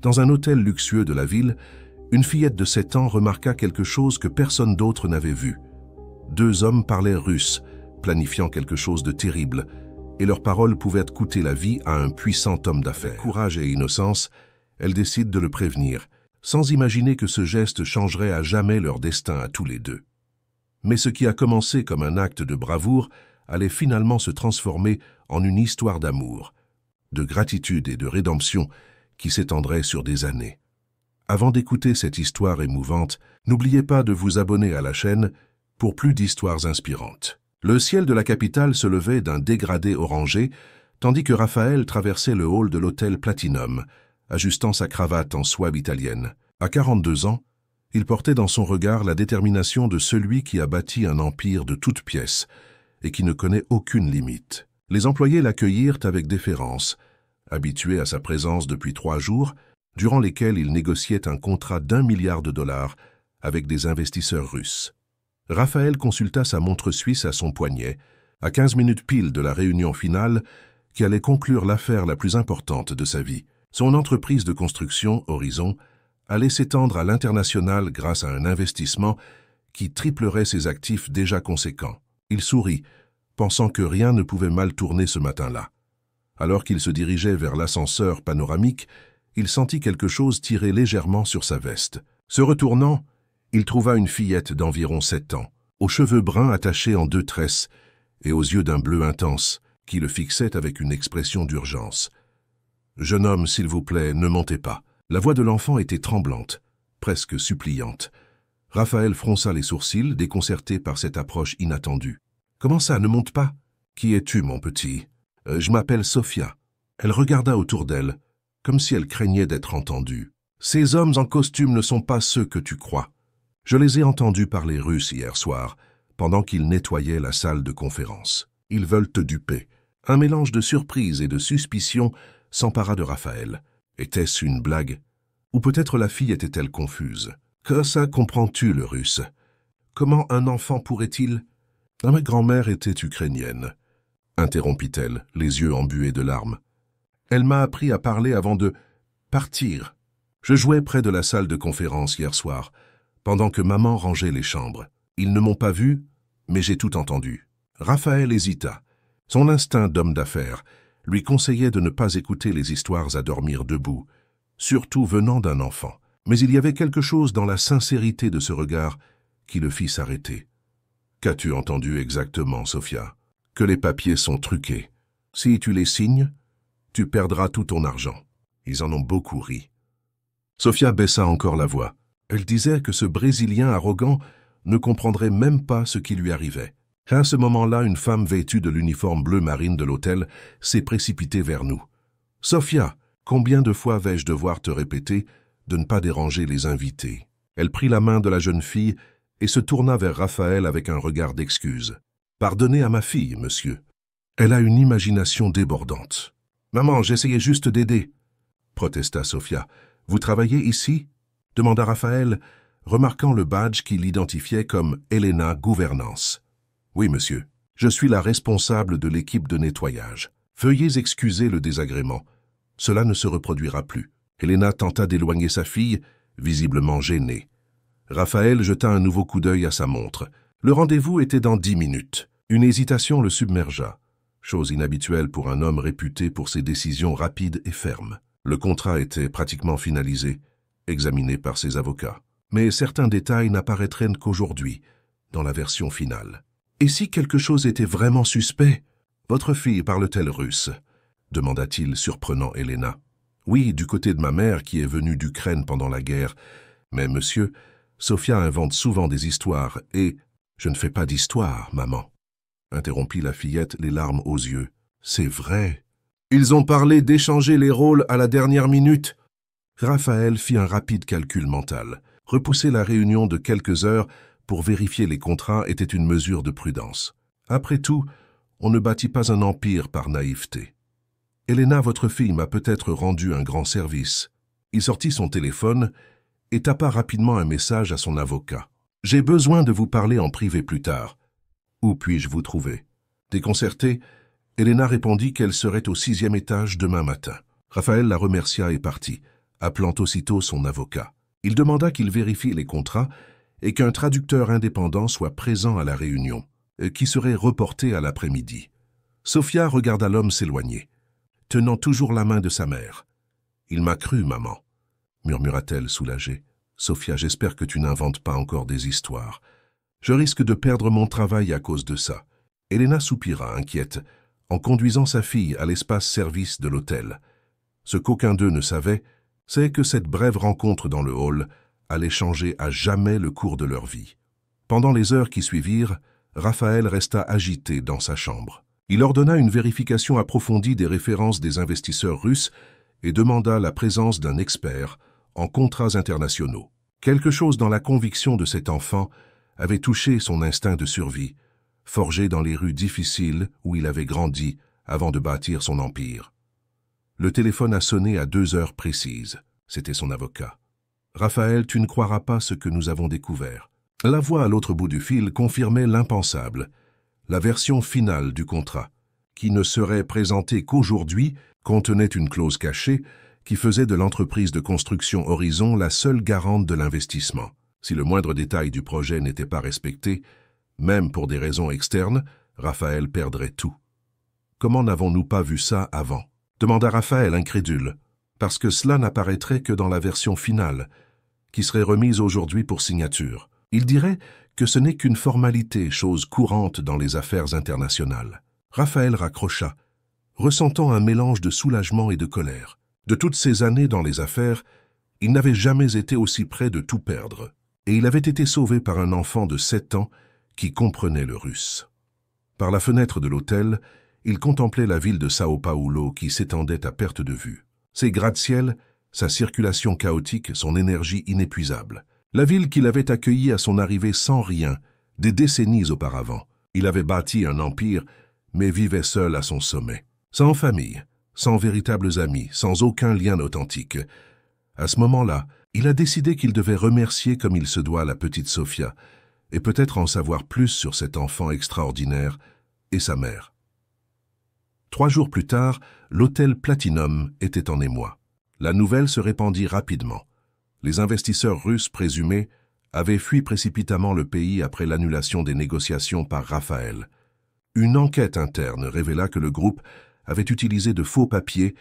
Dans un hôtel luxueux de la ville, une fillette de 7 ans remarqua quelque chose que personne d'autre n'avait vu. 2 hommes parlaient russe, planifiant quelque chose de terrible, et leurs paroles pouvaient coûter la vie à un puissant homme d'affaires. Courage et innocence, elle décide de le prévenir, sans imaginer que ce geste changerait à jamais leur destin à tous les deux. Mais ce qui a commencé comme un acte de bravoure allait finalement se transformer en une histoire d'amour, de gratitude et de rédemption qui s'étendrait sur des années. Avant d'écouter cette histoire émouvante, n'oubliez pas de vous abonner à la chaîne pour plus d'histoires inspirantes. Le ciel de la capitale se levait d'un dégradé orangé, tandis que Raphaël traversait le hall de l'hôtel Platinum, ajustant sa cravate en soie italienne. À 42 ans, il portait dans son regard la détermination de celui qui a bâti un empire de toutes pièces et qui ne connaît aucune limite. Les employés l'accueillirent avec déférence, habitués à sa présence depuis 3 jours, durant lesquels il négociait un contrat d'1 milliard de dollars avec des investisseurs russes. Raphaël consulta sa montre suisse à son poignet, à 15 minutes pile de la réunion finale qui allait conclure l'affaire la plus importante de sa vie. Son entreprise de construction, Horizon, allait s'étendre à l'international grâce à un investissement qui triplerait ses actifs déjà conséquents. Il sourit, pensant que rien ne pouvait mal tourner ce matin-là. Alors qu'il se dirigeait vers l'ascenseur panoramique, il sentit quelque chose tirer légèrement sur sa veste. Se retournant, il trouva une fillette d'environ 7 ans, aux cheveux bruns attachés en 2 tresses et aux yeux d'un bleu intense, qui le fixait avec une expression d'urgence. « Jeune homme, s'il vous plaît, ne montez pas. » La voix de l'enfant était tremblante, presque suppliante. Raphaël fronça les sourcils, déconcerté par cette approche inattendue. « Comment ça, ne monte pas? Qui es-tu, mon petit? Je m'appelle Sophia. » Elle regarda autour d'elle, comme si elle craignait d'être entendue. « Ces hommes en costume ne sont pas ceux que tu crois. Je les ai entendus parler russe hier soir, pendant qu'ils nettoyaient la salle de conférence. Ils veulent te duper. » Un mélange de surprise et de suspicion s'empara de Raphaël. Était-ce une blague? Ou peut-être la fille était-elle confuse? « Que ça comprends-tu le russe? Comment un enfant pourrait-il... » « Ma grand-mère était ukrainienne, » interrompit-elle, les yeux embués de larmes. « Elle m'a appris à parler avant de partir. Je jouais près de la salle de conférence hier soir, pendant que maman rangeait les chambres. Ils ne m'ont pas vu, mais j'ai tout entendu. » Raphaël hésita. Son instinct d'homme d'affaires lui conseillait de ne pas écouter les histoires à dormir debout, surtout venant d'un enfant. Mais il y avait quelque chose dans la sincérité de ce regard qui le fit s'arrêter. « Qu'as-tu entendu exactement, Sophia? »« Que les papiers sont truqués. Si tu les signes, tu perdras tout ton argent. » Ils en ont beaucoup ri. Sophia baissa encore la voix. Elle disait que ce Brésilien arrogant ne comprendrait même pas ce qui lui arrivait. À ce moment-là, une femme vêtue de l'uniforme bleu marine de l'hôtel s'est précipitée vers nous. « Sophia, combien de fois vais-je devoir te répéter de ne pas déranger les invités ?» Elle prit la main de la jeune fille et se tourna vers Raphaël avec un regard d'excuse. « Pardonnez à ma fille, monsieur. Elle a une imagination débordante. »« Maman, j'essayais juste d'aider, » protesta Sophia. « Vous travaillez ici ?» demanda Raphaël, remarquant le badge qui l'identifiait comme Elena Gouvernance. « Oui, monsieur. Je suis la responsable de l'équipe de nettoyage. Veuillez excuser le désagrément. Cela ne se reproduira plus. » Elena tenta d'éloigner sa fille, visiblement gênée. Raphaël jeta un nouveau coup d'œil à sa montre. Le rendez-vous était dans 10 minutes. Une hésitation le submergea, chose inhabituelle pour un homme réputé pour ses décisions rapides et fermes. Le contrat était pratiquement finalisé, examiné par ses avocats. Mais certains détails n'apparaîtraient qu'aujourd'hui, dans la version finale. « Et si quelque chose était vraiment suspect? Votre fille parle-t-elle russe ?» demanda-t-il, surprenant Elena. « Oui, du côté de ma mère qui est venue d'Ukraine pendant la guerre. Mais monsieur, Sophia invente souvent des histoires et... »« Je ne fais pas d'histoire, maman, » interrompit la fillette, les larmes aux yeux. « C'est vrai. Ils ont parlé d'échanger les rôles à la dernière minute. » Raphaël fit un rapide calcul mental. Repousser la réunion de quelques heures pour vérifier les contrats était une mesure de prudence. Après tout, on ne bâtit pas un empire par naïveté. « Elena, votre fille m'a peut-être rendu un grand service. » Il sortit son téléphone et tapa rapidement un message à son avocat. « J'ai besoin de vous parler en privé plus tard. Où puis-je vous trouver ?» Déconcertée, Elena répondit qu'elle serait au 6e étage demain matin. Raphaël la remercia et partit, appelant aussitôt son avocat. Il demanda qu'il vérifie les contrats et qu'un traducteur indépendant soit présent à la réunion, qui serait reportée à l'après-midi. Sofia regarda l'homme s'éloigner, tenant toujours la main de sa mère. « Il m'a cru, maman », murmura-t-elle soulagée. « Sofia, j'espère que tu n'inventes pas encore des histoires. Je risque de perdre mon travail à cause de ça. » Elena soupira, inquiète, en conduisant sa fille à l'espace service de l'hôtel. Ce qu'aucun d'eux ne savait, c'est que cette brève rencontre dans le hall allait changer à jamais le cours de leur vie. Pendant les heures qui suivirent, Raphaël resta agité dans sa chambre. Il ordonna une vérification approfondie des références des investisseurs russes et demanda la présence d'un expert en contrats internationaux. Quelque chose dans la conviction de cet enfant avait touché son instinct de survie, forgé dans les rues difficiles où il avait grandi avant de bâtir son empire. Le téléphone a sonné à 2 heures précises. C'était son avocat. « Raphaël, tu ne croiras pas ce que nous avons découvert. » La voix à l'autre bout du fil confirmait l'impensable, la version finale du contrat, qui ne serait présentée qu'aujourd'hui, contenait une clause cachée qui faisait de l'entreprise de construction Horizon la seule garante de l'investissement. Si le moindre détail du projet n'était pas respecté, même pour des raisons externes, Raphaël perdrait tout. « Comment n'avons-nous pas vu ça avant ?» demanda Raphaël, incrédule. « Parce que cela n'apparaîtrait que dans la version finale, qui serait remise aujourd'hui pour signature. Il dirait que ce n'est qu'une formalité, chose courante dans les affaires internationales. » Raphaël raccrocha, ressentant un mélange de soulagement et de colère. De toutes ces années dans les affaires, il n'avait jamais été aussi près de tout perdre, et il avait été sauvé par un enfant de 7 ans qui comprenait le russe. Par la fenêtre de l'hôtel, il contemplait la ville de Sao Paulo qui s'étendait à perte de vue. Ses gratte-ciel, sa circulation chaotique, son énergie inépuisable. La ville qu'il avait accueillie à son arrivée sans rien, des décennies auparavant. Il avait bâti un empire, mais vivait seul à son sommet. Sans famille, sans véritables amis, sans aucun lien authentique. À ce moment-là, il a décidé qu'il devait remercier comme il se doit la petite Sofia, et peut-être en savoir plus sur cet enfant extraordinaire et sa mère. 3 jours plus tard, l'hôtel Platinum était en émoi. La nouvelle se répandit rapidement. Les investisseurs russes présumés avaient fui précipitamment le pays après l'annulation des négociations par Raphaël. Une enquête interne révéla que le groupe avait utilisé de faux papiers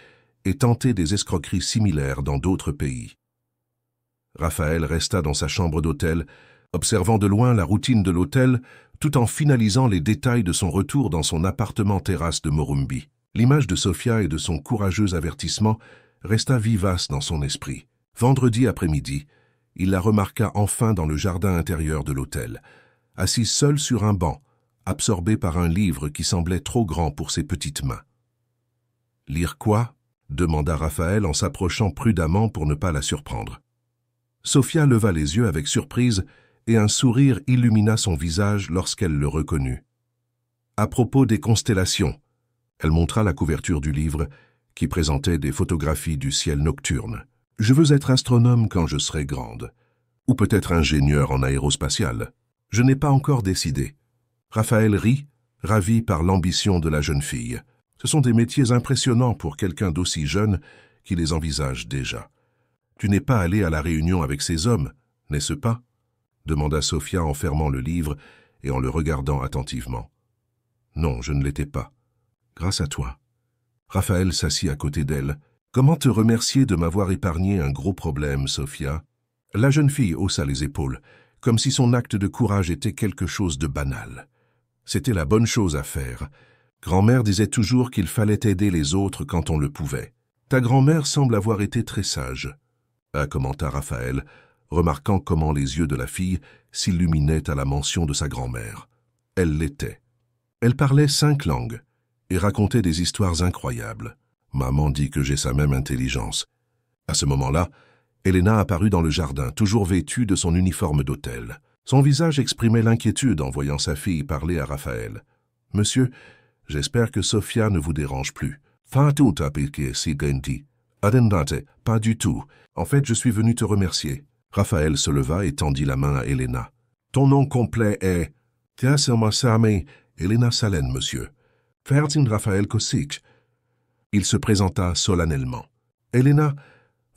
et tenté des escroqueries similaires dans d'autres pays. Raphaël resta dans sa chambre d'hôtel, observant de loin la routine de l'hôtel, tout en finalisant les détails de son retour dans son appartement-terrasse de Morumbi. L'image de Sofia et de son courageux avertissement resta vivace dans son esprit. Vendredi après-midi, il la remarqua enfin dans le jardin intérieur de l'hôtel, assise seule sur un banc, absorbée par un livre qui semblait trop grand pour ses petites mains. « Lire quoi ?» demanda Raphaël en s'approchant prudemment pour ne pas la surprendre. Sofia leva les yeux avec surprise et un sourire illumina son visage lorsqu'elle le reconnut. « À propos des constellations », elle montra la couverture du livre qui présentait des photographies du ciel nocturne. « Je veux être astronome quand je serai grande, ou peut-être ingénieur en aérospatial. Je n'ai pas encore décidé. » Raphaël rit, ravi par l'ambition de la jeune fille. Ce sont des métiers impressionnants pour quelqu'un d'aussi jeune qui les envisage déjà. « Tu n'es pas allé à la réunion avec ces hommes, n'est-ce pas ?» demanda Sofia en fermant le livre et en le regardant attentivement. « Non, je ne l'étais pas. Grâce à toi. » Raphaël s'assit à côté d'elle. « Comment te remercier de m'avoir épargné un gros problème, Sofia ?» La jeune fille haussa les épaules, comme si son acte de courage était quelque chose de banal. C'était la bonne chose à faire. Grand-mère disait toujours qu'il fallait aider les autres quand on le pouvait. « Ta grand-mère semble avoir été très sage », commenta Raphaël, remarquant comment les yeux de la fille s'illuminaient à la mention de sa grand-mère. Elle l'était. Elle parlait 5 langues et racontait des histoires incroyables. Maman dit que j'ai sa même intelligence. À ce moment-là, Elena apparut dans le jardin, toujours vêtue de son uniforme d'hôtel. Son visage exprimait l'inquiétude en voyant sa fille parler à Raphaël. « Monsieur, j'espère que Sofia ne vous dérange plus. »« Pas du tout. En fait, je suis venu te remercier. » Raphaël se leva et tendit la main à Elena. « Ton nom complet est... »« Elena Salen, monsieur. »« Fertin Raphaël Kosic. » Il se présenta solennellement. « Elena,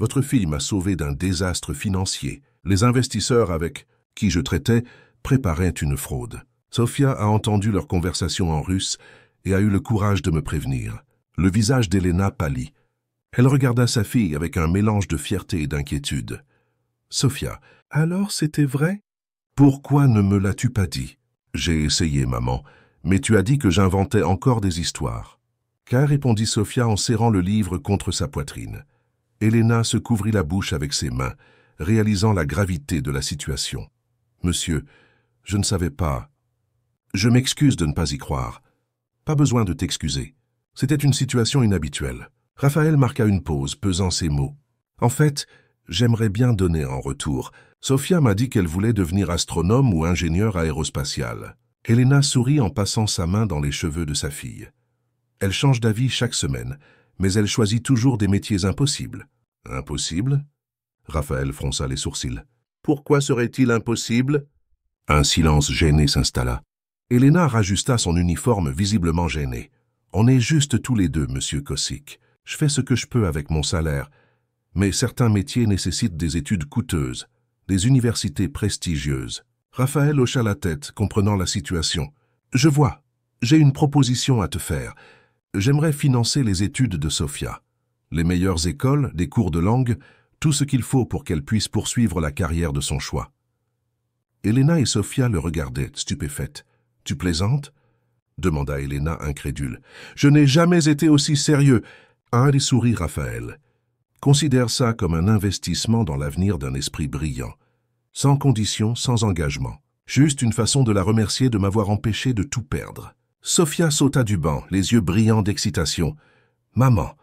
Votre fille m'a sauvé d'un désastre financier. Les investisseurs avec qui je traitais préparaient une fraude. Sofia a entendu leur conversation en russe et a eu le courage de me prévenir. Le visage d'Elena pâlit. Elle regarda sa fille avec un mélange de fierté et d'inquiétude. Sofia, alors c'était vrai? Pourquoi ne me l'as-tu pas dit? J'ai essayé, maman, mais tu as dit que j'inventais encore des histoires. Qu'a répondit Sofia en serrant le livre contre sa poitrine. Elena se couvrit la bouche avec ses mains, réalisant la gravité de la situation. Monsieur, je ne savais pas. Je m'excuse de ne pas y croire. Pas besoin de t'excuser. C'était une situation inhabituelle. Raphaël marqua une pause, pesant ses mots. En fait, j'aimerais bien donner en retour. Sofia m'a dit qu'elle voulait devenir astronome ou ingénieure aérospatiale. Elena sourit en passant sa main dans les cheveux de sa fille. Elle change d'avis chaque semaine, mais elle choisit toujours des métiers impossibles. Impossible? Raphaël fronça les sourcils. Pourquoi serait-il impossible? Un silence gêné s'installa. Elena rajusta son uniforme visiblement gêné. On est juste tous les deux, monsieur Kosick. Je fais ce que je peux avec mon salaire, mais certains métiers nécessitent des études coûteuses, des universités prestigieuses. Raphaël hocha la tête, comprenant la situation. Je vois, j'ai une proposition à te faire. J'aimerais financer les études de Sofia. Les meilleures écoles, des cours de langue, tout ce qu'il faut pour qu'elle puisse poursuivre la carrière de son choix. Elena et Sofia le regardaient, stupéfaites. « Tu plaisantes ?» demanda Elena incrédule. « Je n'ai jamais été aussi sérieux. » Harry sourit Raphaël. « Considère ça comme un investissement dans l'avenir d'un esprit brillant. Sans condition, sans engagement. Juste une façon de la remercier de m'avoir empêché de tout perdre. » Sofia sauta du banc, les yeux brillants d'excitation. « Maman,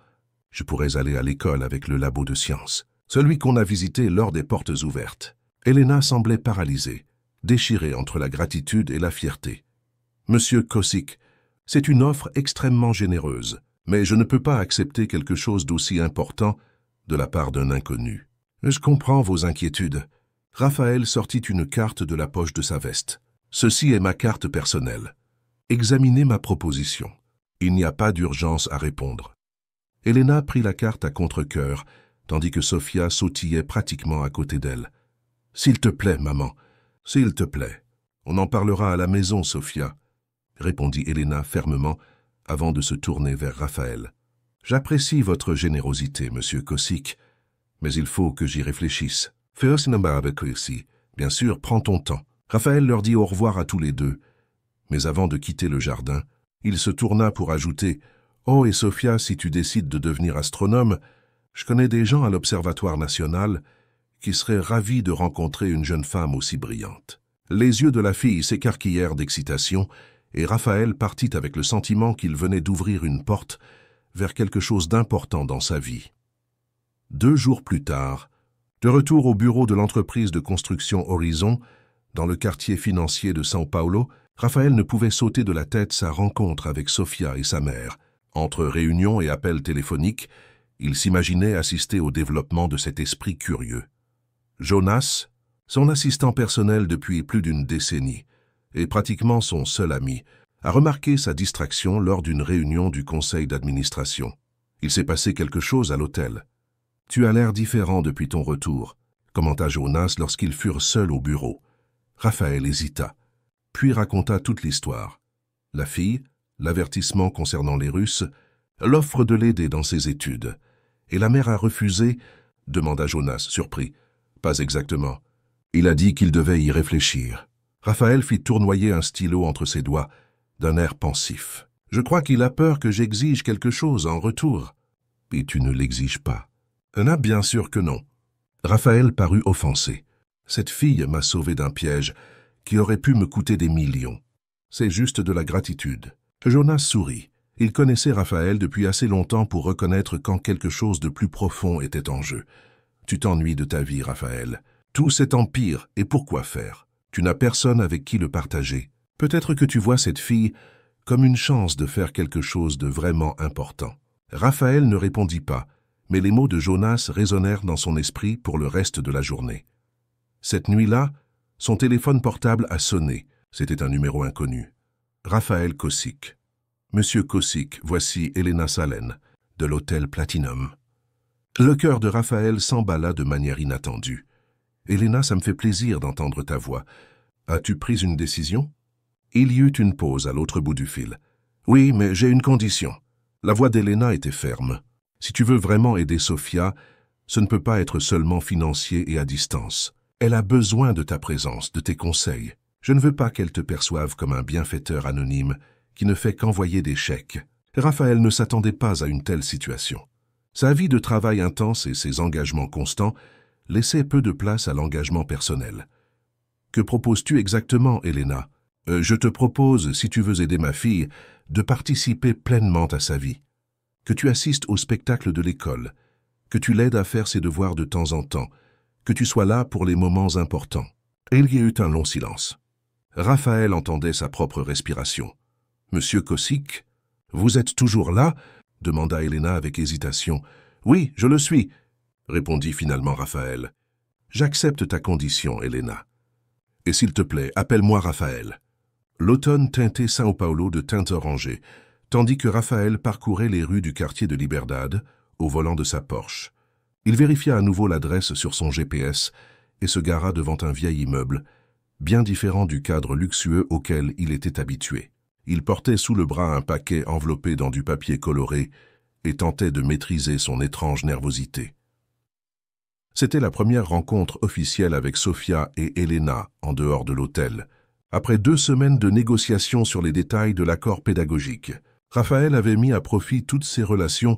je pourrais aller à l'école avec le labo de sciences, celui qu'on a visité lors des portes ouvertes. » Elena semblait paralysée, déchirée entre la gratitude et la fierté. « Monsieur Kosick, c'est une offre extrêmement généreuse, mais je ne peux pas accepter quelque chose d'aussi important de la part d'un inconnu. Je comprends vos inquiétudes. » Raphaël sortit une carte de la poche de sa veste. « Ceci est ma carte personnelle. Examinez ma proposition. Il n'y a pas d'urgence à répondre. » Elena prit la carte à contre-cœur, tandis que Sofia sautillait pratiquement à côté d'elle. « S'il te plaît, maman, s'il te plaît. On en parlera à la maison, Sofia, » répondit Elena fermement, avant de se tourner vers Raphaël. « J'apprécie votre générosité, monsieur Kosick, mais il faut que j'y réfléchisse. Fais avec ici. Bien sûr, prends ton temps. » Raphaël leur dit au revoir à tous les deux, mais avant de quitter le jardin, il se tourna pour ajouter « Oh, et Sofia, si tu décides de devenir astronome, je connais des gens à l'Observatoire national qui seraient ravis de rencontrer une jeune femme aussi brillante. » Les yeux de la fille s'écarquillèrent d'excitation, et Raphaël partit avec le sentiment qu'il venait d'ouvrir une porte vers quelque chose d'important dans sa vie. 2 jours plus tard, de retour au bureau de l'entreprise de construction Horizon, dans le quartier financier de São Paulo, Raphaël ne pouvait sauter de la tête sa rencontre avec Sofia et sa mère. Entre réunions et appels téléphoniques, il s'imaginait assister au développement de cet esprit curieux. Jonas, son assistant personnel depuis plus d'une décennie, et pratiquement son seul ami, a remarqué sa distraction lors d'une réunion du conseil d'administration. Il s'est passé quelque chose à l'hôtel. « Tu as l'air différent depuis ton retour », commenta Jonas lorsqu'ils furent seuls au bureau. Raphaël hésita, puis raconta toute l'histoire. La fille, l'avertissement concernant les Russes, l'offre de l'aider dans ses études. « Et la mère a refusé ?» demanda Jonas, surpris. « Pas exactement. Il a dit qu'il devait y réfléchir. » Raphaël fit tournoyer un stylo entre ses doigts, d'un air pensif. « Je crois qu'il a peur que j'exige quelque chose en retour. »« Et tu ne l'exiges pas. »« Ah, bien sûr que non. » Raphaël parut offensé. « Cette fille m'a sauvé d'un piège qui aurait pu me coûter des millions. C'est juste de la gratitude. » Jonas sourit. Il connaissait Raphaël depuis assez longtemps pour reconnaître quand quelque chose de plus profond était en jeu. « Tu t'ennuies de ta vie, Raphaël. Tout cet empire, et pourquoi faire? Tu n'as personne avec qui le partager. Peut-être que tu vois cette fille comme une chance de faire quelque chose de vraiment important. » Raphaël ne répondit pas, mais les mots de Jonas résonnèrent dans son esprit pour le reste de la journée. Cette nuit-là, son téléphone portable a sonné. C'était un numéro inconnu. Raphaël Kosick. « Monsieur Kosick, voici Elena Salen, de l'hôtel Platinum. » Le cœur de Raphaël s'emballa de manière inattendue. « Elena, ça me fait plaisir d'entendre ta voix. As-tu pris une décision ?» Il y eut une pause à l'autre bout du fil. « Oui, mais j'ai une condition. » La voix d'Elena était ferme. « Si tu veux vraiment aider Sophia, ce ne peut pas être seulement financier et à distance. Elle a besoin de ta présence, de tes conseils. Je ne veux pas qu'elle te perçoive comme un bienfaiteur anonyme qui ne fait qu'envoyer des chèques. » Raphaël ne s'attendait pas à une telle situation. Sa vie de travail intense et ses engagements constants laissaient peu de place à l'engagement personnel. « Que proposes-tu exactement, Elena ? Je te propose, si tu veux aider ma fille, de participer pleinement à sa vie. Que tu assistes au spectacle de l'école, que tu l'aides à faire ses devoirs de temps en temps, que tu sois là pour les moments importants. » Et il y eut un long silence. Raphaël entendait sa propre respiration. « Monsieur Kossik, vous êtes toujours là ?» demanda Elena avec hésitation. « Oui, je le suis », répondit finalement Raphaël. « J'accepte ta condition, Elena. Et s'il te plaît, appelle-moi Raphaël. » L'automne teintait São Paulo de teintes orangées, tandis que Raphaël parcourait les rues du quartier de Liberdade au volant de sa Porsche. Il vérifia à nouveau l'adresse sur son GPS et se gara devant un vieil immeuble, bien différent du cadre luxueux auquel il était habitué. Il portait sous le bras un paquet enveloppé dans du papier coloré et tentait de maîtriser son étrange nervosité. C'était la première rencontre officielle avec Sophia et Elena en dehors de l'hôtel. Après 2 semaines de négociations sur les détails de l'accord pédagogique, Raphaël avait mis à profit toutes ses relations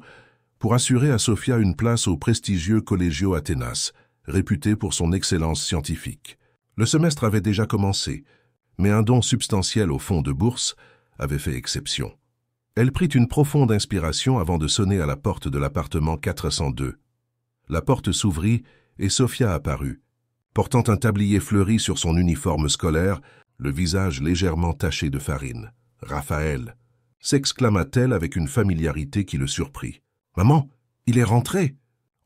pour assurer à Sophia une place au prestigieux Collegio Athénas, réputé pour son excellence scientifique. Le semestre avait déjà commencé, mais un don substantiel au fonds de bourse avait fait exception. Elle prit une profonde inspiration avant de sonner à la porte de l'appartement 402. La porte s'ouvrit et Sophia apparut, portant un tablier fleuri sur son uniforme scolaire, le visage légèrement taché de farine. « Raphaël !» s'exclama-t-elle avec une familiarité qui le surprit. « Maman, il est rentré.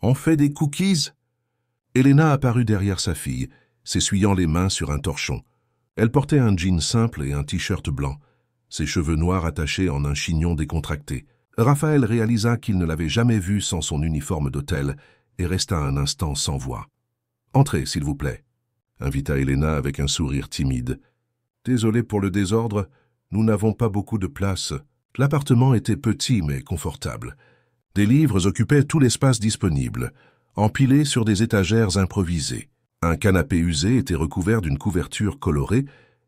On fait des cookies ?» Elena apparut derrière sa fille, s'essuyant les mains sur un torchon. Elle portait un jean simple et un t-shirt blanc, ses cheveux noirs attachés en un chignon décontracté. Raphaël réalisa qu'il ne l'avait jamais vue sans son uniforme d'hôtel et resta un instant sans voix. « Entrez, s'il vous plaît », invita Elena avec un sourire timide. « Désolé pour le désordre, nous n'avons pas beaucoup de place. » L'appartement était petit mais confortable. Des livres occupaient tout l'espace disponible, empilés sur des étagères improvisées. Un canapé usé était recouvert d'une couverture colorée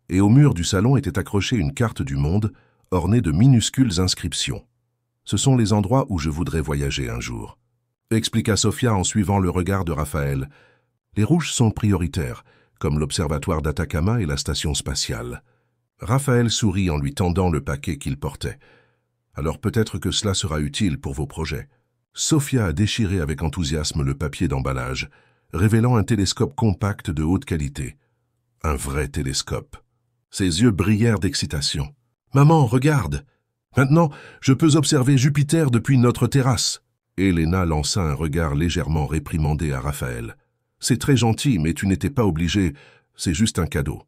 et au mur du salon était accrochée une carte du monde ornée de minuscules inscriptions. « Ce sont les endroits où je voudrais voyager un jour », expliqua Sophia en suivant le regard de Raphaël. « Les rouges sont prioritaires, comme l'observatoire d'Atacama et la station spatiale. » Raphaël sourit en lui tendant le paquet qu'il portait. « Alors peut-être que cela sera utile pour vos projets. » Sophia a déchiré avec enthousiasme le papier d'emballage, révélant un télescope compact de haute qualité. Un vrai télescope. Ses yeux brillèrent d'excitation. « Maman, regarde! Maintenant, je peux observer Jupiter depuis notre terrasse. » Elena lança un regard légèrement réprimandé à Raphaël. « C'est très gentil, mais tu n'étais pas obligé, c'est juste un cadeau. »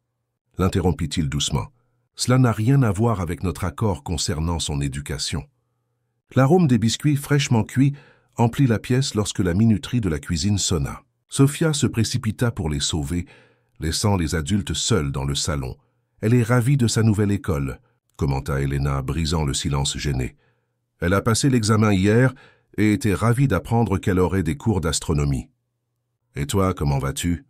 L'interrompit-il doucement. « Cela n'a rien à voir avec notre accord concernant son éducation. » L'arôme des biscuits fraîchement cuits emplit la pièce lorsque la minuterie de la cuisine sonna. Sophia se précipita pour les sauver, laissant les adultes seuls dans le salon. « Elle est ravie de sa nouvelle école », commenta Elena, brisant le silence gêné. « Elle a passé l'examen hier et était ravie d'apprendre qu'elle aurait des cours d'astronomie. »« Et toi, comment vas-tu »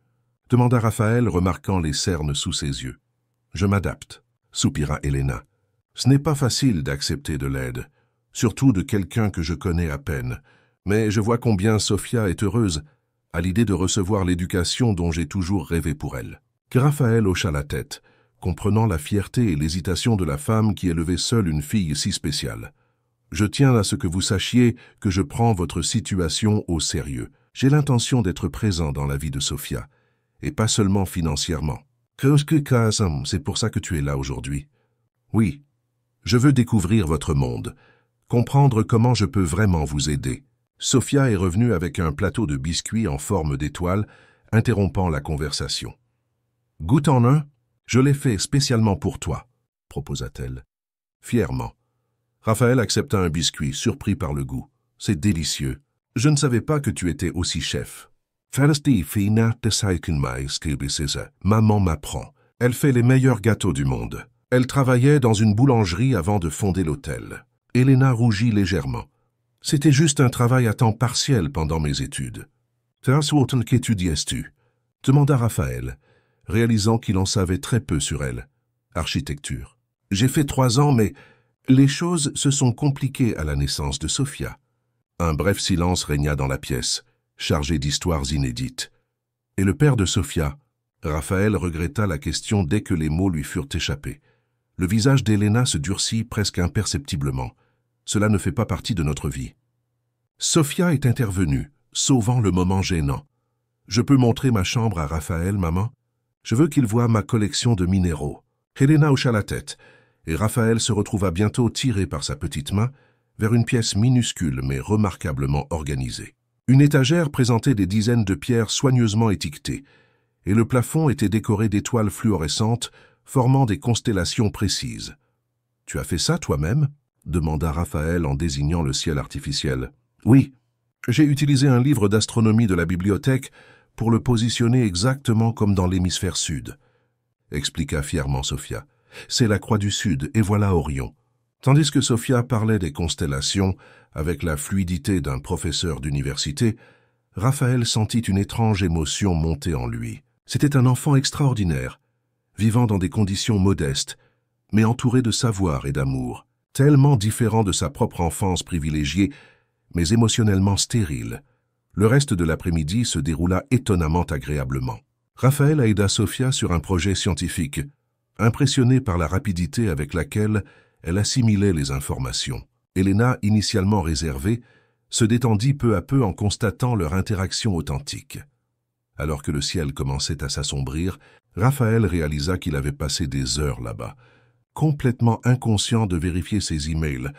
demanda Raphaël, remarquant les cernes sous ses yeux. « Je m'adapte », soupira Elena. « Ce n'est pas facile d'accepter de l'aide, surtout de quelqu'un que je connais à peine. Mais je vois combien Sophia est heureuse à l'idée de recevoir l'éducation dont j'ai toujours rêvé pour elle. » Raphaël hocha la tête, comprenant la fierté et l'hésitation de la femme qui élevait seule une fille si spéciale. « Je tiens à ce que vous sachiez que je prends votre situation au sérieux. J'ai l'intention d'être présent dans la vie de Sophia, et pas seulement financièrement. » « C'est pour ça que tu es là aujourd'hui. »« Oui, je veux découvrir votre monde, comprendre comment je peux vraiment vous aider. » Sophia est revenue avec un plateau de biscuits en forme d'étoile, interrompant la conversation. « Goûte en un, je l'ai fait spécialement pour toi, » proposa-t-elle. Fièrement. Raphaël accepta un biscuit, surpris par le goût. « C'est délicieux. » Je ne savais pas que tu étais aussi chef. Maman m'apprend. Elle fait les meilleurs gâteaux du monde. Elle travaillait dans une boulangerie avant de fonder l'hôtel. Elena rougit légèrement. C'était juste un travail à temps partiel pendant mes études. Qu'étudiais-tu? Demanda Raphaël, réalisant qu'il en savait très peu sur elle. Architecture. J'ai fait 3 ans, mais les choses se sont compliquées à la naissance de Sophia. Un bref silence régna dans la pièce, chargé d'histoires inédites. Et le père de Sophia, Raphaël regretta la question dès que les mots lui furent échappés. Le visage d'Elena se durcit presque imperceptiblement. Cela ne fait pas partie de notre vie. Sophia est intervenue, sauvant le moment gênant. Je peux montrer ma chambre à Raphaël, maman? Je veux qu'il voie ma collection de minéraux. Elena hocha la tête, et Raphaël se retrouva bientôt tiré par sa petite main vers une pièce minuscule mais remarquablement organisée. Une étagère présentait des dizaines de pierres soigneusement étiquetées, et le plafond était décoré d'étoiles fluorescentes formant des constellations précises. « Tu as fait ça toi-même » demanda Raphaël en désignant le ciel artificiel. « Oui, j'ai utilisé un livre d'astronomie de la bibliothèque pour le positionner exactement comme dans l'hémisphère sud, » expliqua fièrement Sophia. « C'est la croix du sud, et voilà Orion. » Tandis que Sophia parlait des constellations avec la fluidité d'un professeur d'université, Raphaël sentit une étrange émotion monter en lui. C'était un enfant extraordinaire, vivant dans des conditions modestes, mais entouré de savoir et d'amour, tellement différent de sa propre enfance privilégiée, mais émotionnellement stérile. Le reste de l'après-midi se déroula étonnamment agréablement. Raphaël aida Sophia sur un projet scientifique, impressionné par la rapidité avec laquelle elle assimilait les informations. Elena, initialement réservée, se détendit peu à peu en constatant leur interaction authentique. Alors que le ciel commençait à s'assombrir, Raphaël réalisa qu'il avait passé des heures là-bas, complètement inconscient de vérifier ses emails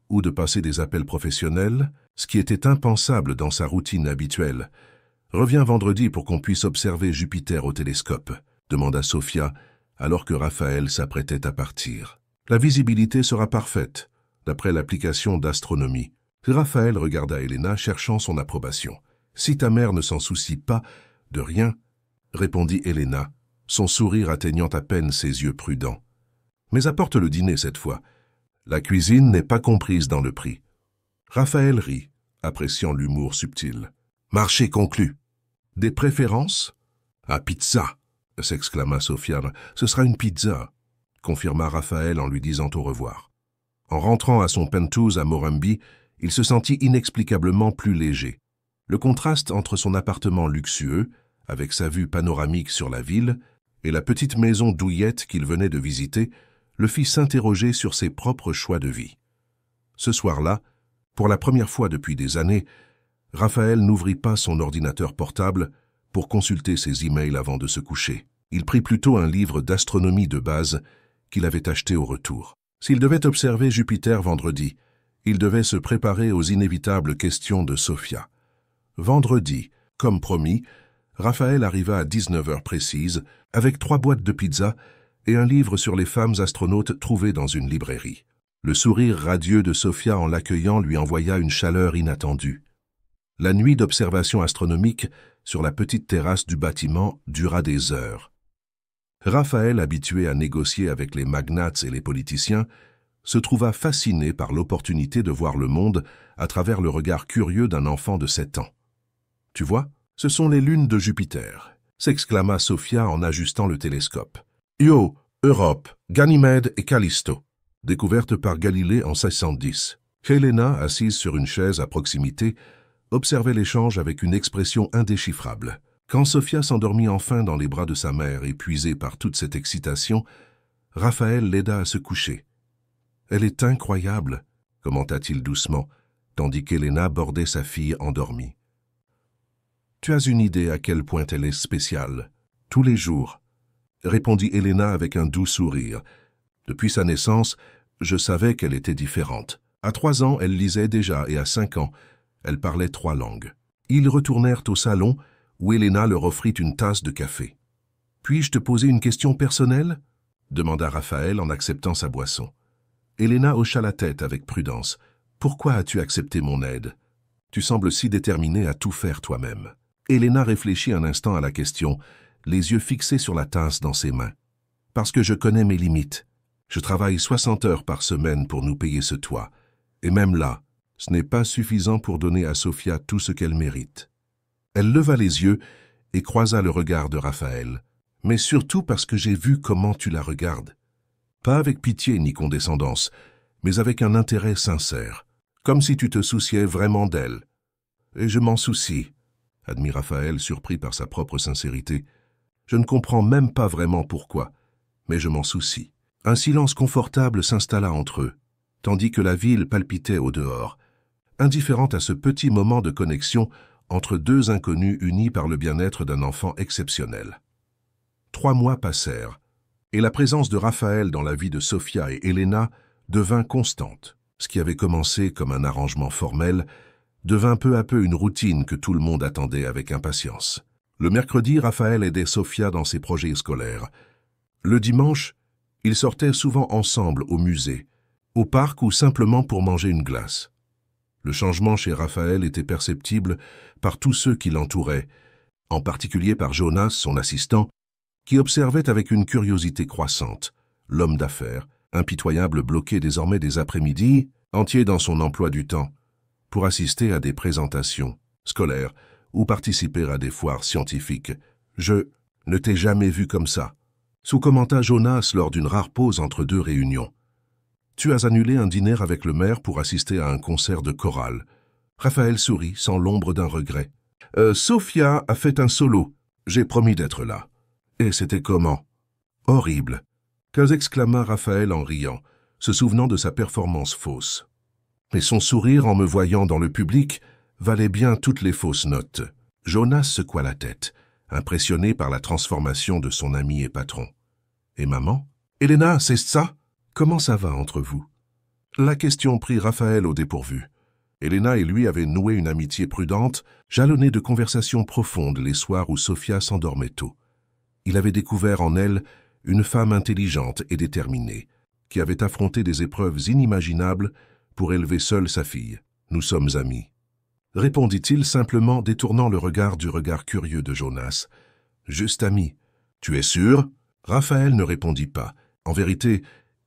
ou de passer des appels professionnels, ce qui était impensable dans sa routine habituelle. « Reviens vendredi pour qu'on puisse observer Jupiter au télescope », demanda Sophia, alors que Raphaël s'apprêtait à partir. « La visibilité sera parfaite, d'après l'application d'astronomie. » Raphaël regarda Elena, cherchant son approbation. « Si ta mère ne s'en soucie pas, de rien, » répondit Elena, son sourire atteignant à peine ses yeux prudents. « Mais apporte le dîner cette fois. La cuisine n'est pas comprise dans le prix. » Raphaël rit, appréciant l'humour subtil. « Marché conclu. »« Des préférences ?»« Ah, pizza !» s'exclama Sophia. « Ce sera une pizza », confirma Raphaël en lui disant au revoir. En rentrant à son penthouse à Morambi, il se sentit inexplicablement plus léger. Le contraste entre son appartement luxueux, avec sa vue panoramique sur la ville, et la petite maison douillette qu'il venait de visiter, le fit s'interroger sur ses propres choix de vie. Ce soir-là, pour la première fois depuis des années, Raphaël n'ouvrit pas son ordinateur portable pour consulter ses emails avant de se coucher. Il prit plutôt un livre d'astronomie de base qu'il avait acheté au retour. S'il devait observer Jupiter vendredi, il devait se préparer aux inévitables questions de Sophia. Vendredi, comme promis, Raphaël arriva à 19h précise avec 3 boîtes de pizza et un livre sur les femmes astronautes trouvé dans une librairie. Le sourire radieux de Sophia en l'accueillant lui envoya une chaleur inattendue. La nuit d'observation astronomique sur la petite terrasse du bâtiment dura des heures. Raphaël, habitué à négocier avec les magnates et les politiciens, se trouva fasciné par l'opportunité de voir le monde à travers le regard curieux d'un enfant de 7 ans. « Tu vois, ce sont les lunes de Jupiter », s'exclama Sophia en ajustant le télescope. « Io, Europe, Ganymède et Callisto », découverte par Galilée en 1610. Helena, assise sur une chaise à proximité, observait l'échange avec une expression indéchiffrable. Quand Sophia s'endormit enfin dans les bras de sa mère, épuisée par toute cette excitation, Raphaël l'aida à se coucher. « Elle est incroyable », commenta-t-il doucement, tandis qu'Helena bordait sa fille endormie. « Tu as une idée à quel point elle est spéciale. Tous les jours, » répondit Helena avec un doux sourire. « Depuis sa naissance, je savais qu'elle était différente. À 3 ans, elle lisait déjà et à 5 ans, elle parlait 3 langues. » Ils retournèrent au salon où Helena leur offrit une tasse de café. « Puis-je te poser une question personnelle ?» demanda Raphaël en acceptant sa boisson. Helena hocha la tête avec prudence. « Pourquoi as-tu accepté mon aide ?» Tu sembles si déterminé à tout faire toi-même. Elena réfléchit un instant à la question, les yeux fixés sur la tasse dans ses mains. Parce que je connais mes limites. Je travaille 60 heures par semaine pour nous payer ce toit. Et même là, ce n'est pas suffisant pour donner à Sofia tout ce qu'elle mérite. Elle leva les yeux et croisa le regard de Raphaël. Mais surtout parce que j'ai vu comment tu la regardes. Pas avec pitié ni condescendance, mais avec un intérêt sincère. Comme si tu te souciais vraiment d'elle. Et je m'en soucie, admit Raphaël, surpris par sa propre sincérité. Je ne comprends même pas vraiment pourquoi, mais je m'en soucie. Un silence confortable s'installa entre eux, tandis que la ville palpitait au dehors, indifférente à ce petit moment de connexion entre deux inconnus unis par le bien-être d'un enfant exceptionnel. 3 mois passèrent, et la présence de Raphaël dans la vie de Sofia et Elena devint constante. Ce qui avait commencé comme un arrangement formel devint peu à peu une routine que tout le monde attendait avec impatience. Le mercredi, Raphaël aidait Sofia dans ses projets scolaires. Le dimanche, ils sortaient souvent ensemble au musée, au parc ou simplement pour manger une glace. Le changement chez Raphaël était perceptible par tous ceux qui l'entouraient, en particulier par Jonas, son assistant, qui observait avec une curiosité croissante l'homme d'affaires, impitoyable, bloqué désormais des après-midi, entier dans son emploi du temps, pour assister à des présentations scolaires ou participer à des foires scientifiques. « Je ne t'ai jamais vu comme ça », sous-commenta Jonas lors d'une rare pause entre 2 réunions. « Tu as annulé un dîner avec le maire pour assister à un concert de chorale. » Raphaël sourit sans l'ombre d'un regret. Sofia a fait un solo. J'ai promis d'être là. » Et c'était comment? Horrible, qu'exclama Raphaël en riant, se souvenant de sa performance fausse. Mais son sourire en me voyant dans le public valait bien toutes les fausses notes. Jonas secoua la tête, impressionné par la transformation de son ami et patron. Et maman? Elena, c'est ça? Comment ça va entre vous? La question prit Raphaël au dépourvu. Elena et lui avaient noué une amitié prudente, jalonnée de conversations profondes les soirs où Sofia s'endormait tôt. Il avait découvert en elle une femme intelligente et déterminée, qui avait affronté des épreuves inimaginables pour élever seule sa fille. « Nous sommes amis », répondit-il simplement, détournant le regard du regard curieux de Jonas. « Juste amis. Tu es sûr ?» Raphaël ne répondit pas. En vérité,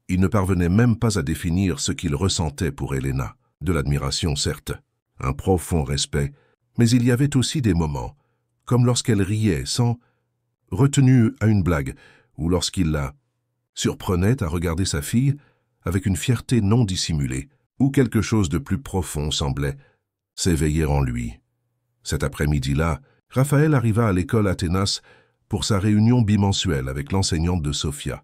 il ne parvenait même pas à définir ce qu'il ressentait pour Elena. De l'admiration, certes, un profond respect, mais il y avait aussi des moments, comme lorsqu'elle riait sans retenue à une blague, ou lorsqu'il la surprenait à regarder sa fille avec une fierté non dissimulée, ou quelque chose de plus profond semblait s'éveiller en lui. Cet après-midi-là, Raphaël arriva à l'école Athénas pour sa réunion bimensuelle avec l'enseignante de Sofia.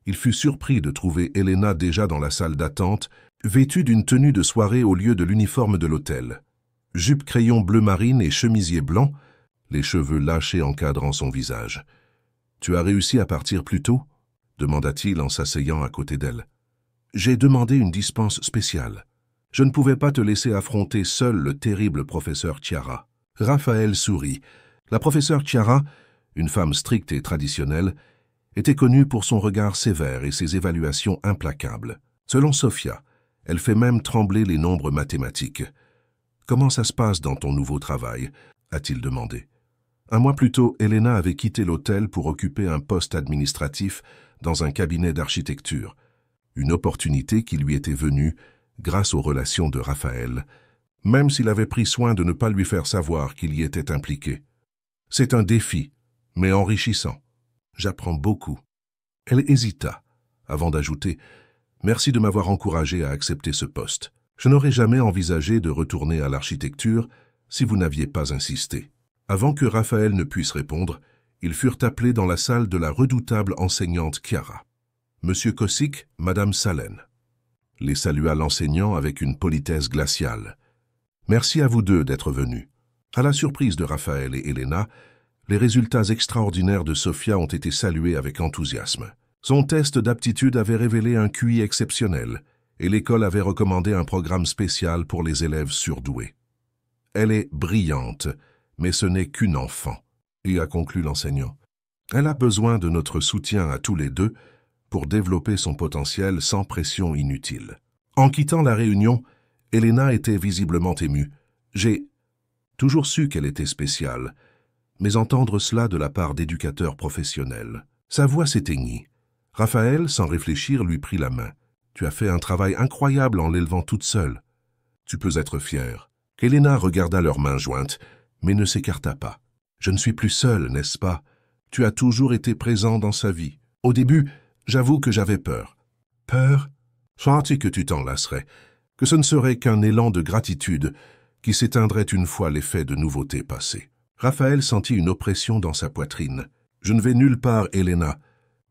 Il fut surpris de trouver Elena déjà dans la salle d'attente, vêtue d'une tenue de soirée au lieu de l'uniforme de l'hôtel. Jupe crayon bleu marine et chemisier blanc, les cheveux lâchés encadrant son visage. « Tu as réussi à partir plus tôt ?» demanda-t-il en s'asseyant à côté d'elle. « J'ai demandé une dispense spéciale. Je ne pouvais pas te laisser affronter seul le terrible professeur Chiara. » Raphaël sourit. La professeure Chiara, une femme stricte et traditionnelle, était connue pour son regard sévère et ses évaluations implacables. Selon Sofia, elle fait même trembler les nombres mathématiques. « Comment ça se passe dans ton nouveau travail ?» a-t-il demandé. 1 mois plus tôt, Elena avait quitté l'hôtel pour occuper un poste administratif dans un cabinet d'architecture, une opportunité qui lui était venue grâce aux relations de Raphaël, même s'il avait pris soin de ne pas lui faire savoir qu'il y était impliqué. « C'est un défi, mais enrichissant. J'apprends beaucoup. » Elle hésita, avant d'ajouter « Merci de m'avoir encouragé à accepter ce poste. Je n'aurais jamais envisagé de retourner à l'architecture si vous n'aviez pas insisté. » Avant que Raphaël ne puisse répondre, ils furent appelés dans la salle de la redoutable enseignante Chiara. Monsieur Kosick, Madame Salen. Les salua l'enseignant avec une politesse glaciale. Merci à vous deux d'être venus. À la surprise de Raphaël et Elena, les résultats extraordinaires de Sofia ont été salués avec enthousiasme. Son test d'aptitude avait révélé un QI exceptionnel et l'école avait recommandé un programme spécial pour les élèves surdoués. Elle est brillante, mais ce n'est qu'une enfant, y a conclu l'enseignant. Elle a besoin de notre soutien à tous les deux pour développer son potentiel sans pression inutile. En quittant la réunion, Elena était visiblement émue, J'ai toujours su qu'elle était spéciale, mais entendre cela de la part d'éducateurs professionnels. Sa voix s'éteignit. Raphaël, sans réfléchir, lui prit la main. « Tu as fait un travail incroyable en l'élevant toute seule. Tu peux être fière. » Helena regarda leurs mains jointes, mais ne s'écarta pas. « Je ne suis plus seule, n'est-ce pas? Tu as toujours été présent dans sa vie. Au début, j'avoue que j'avais peur. » « Peur? Sentis que tu t'en lasserais, que ce ne serait qu'un élan de gratitude qui s'éteindrait une fois l'effet de nouveauté passé. » Raphaël sentit une oppression dans sa poitrine. « Je ne vais nulle part, Helena,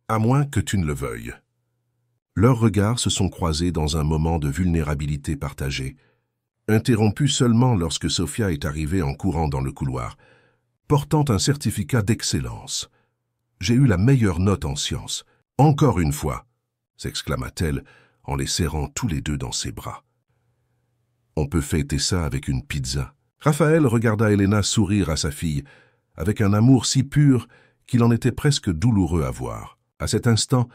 à moins que tu ne le veuilles. » Leurs regards se sont croisés dans un moment de vulnérabilité partagée, interrompu seulement lorsque Sophia est arrivée en courant dans le couloir, portant un certificat d'excellence. « J'ai eu la meilleure note en sciences. Encore une fois !» s'exclama-t-elle en les serrant tous les deux dans ses bras. « On peut fêter ça avec une pizza. » Raphaël regarda Helena sourire à sa fille, avec un amour si pur qu'il en était presque douloureux à voir. À cet instant,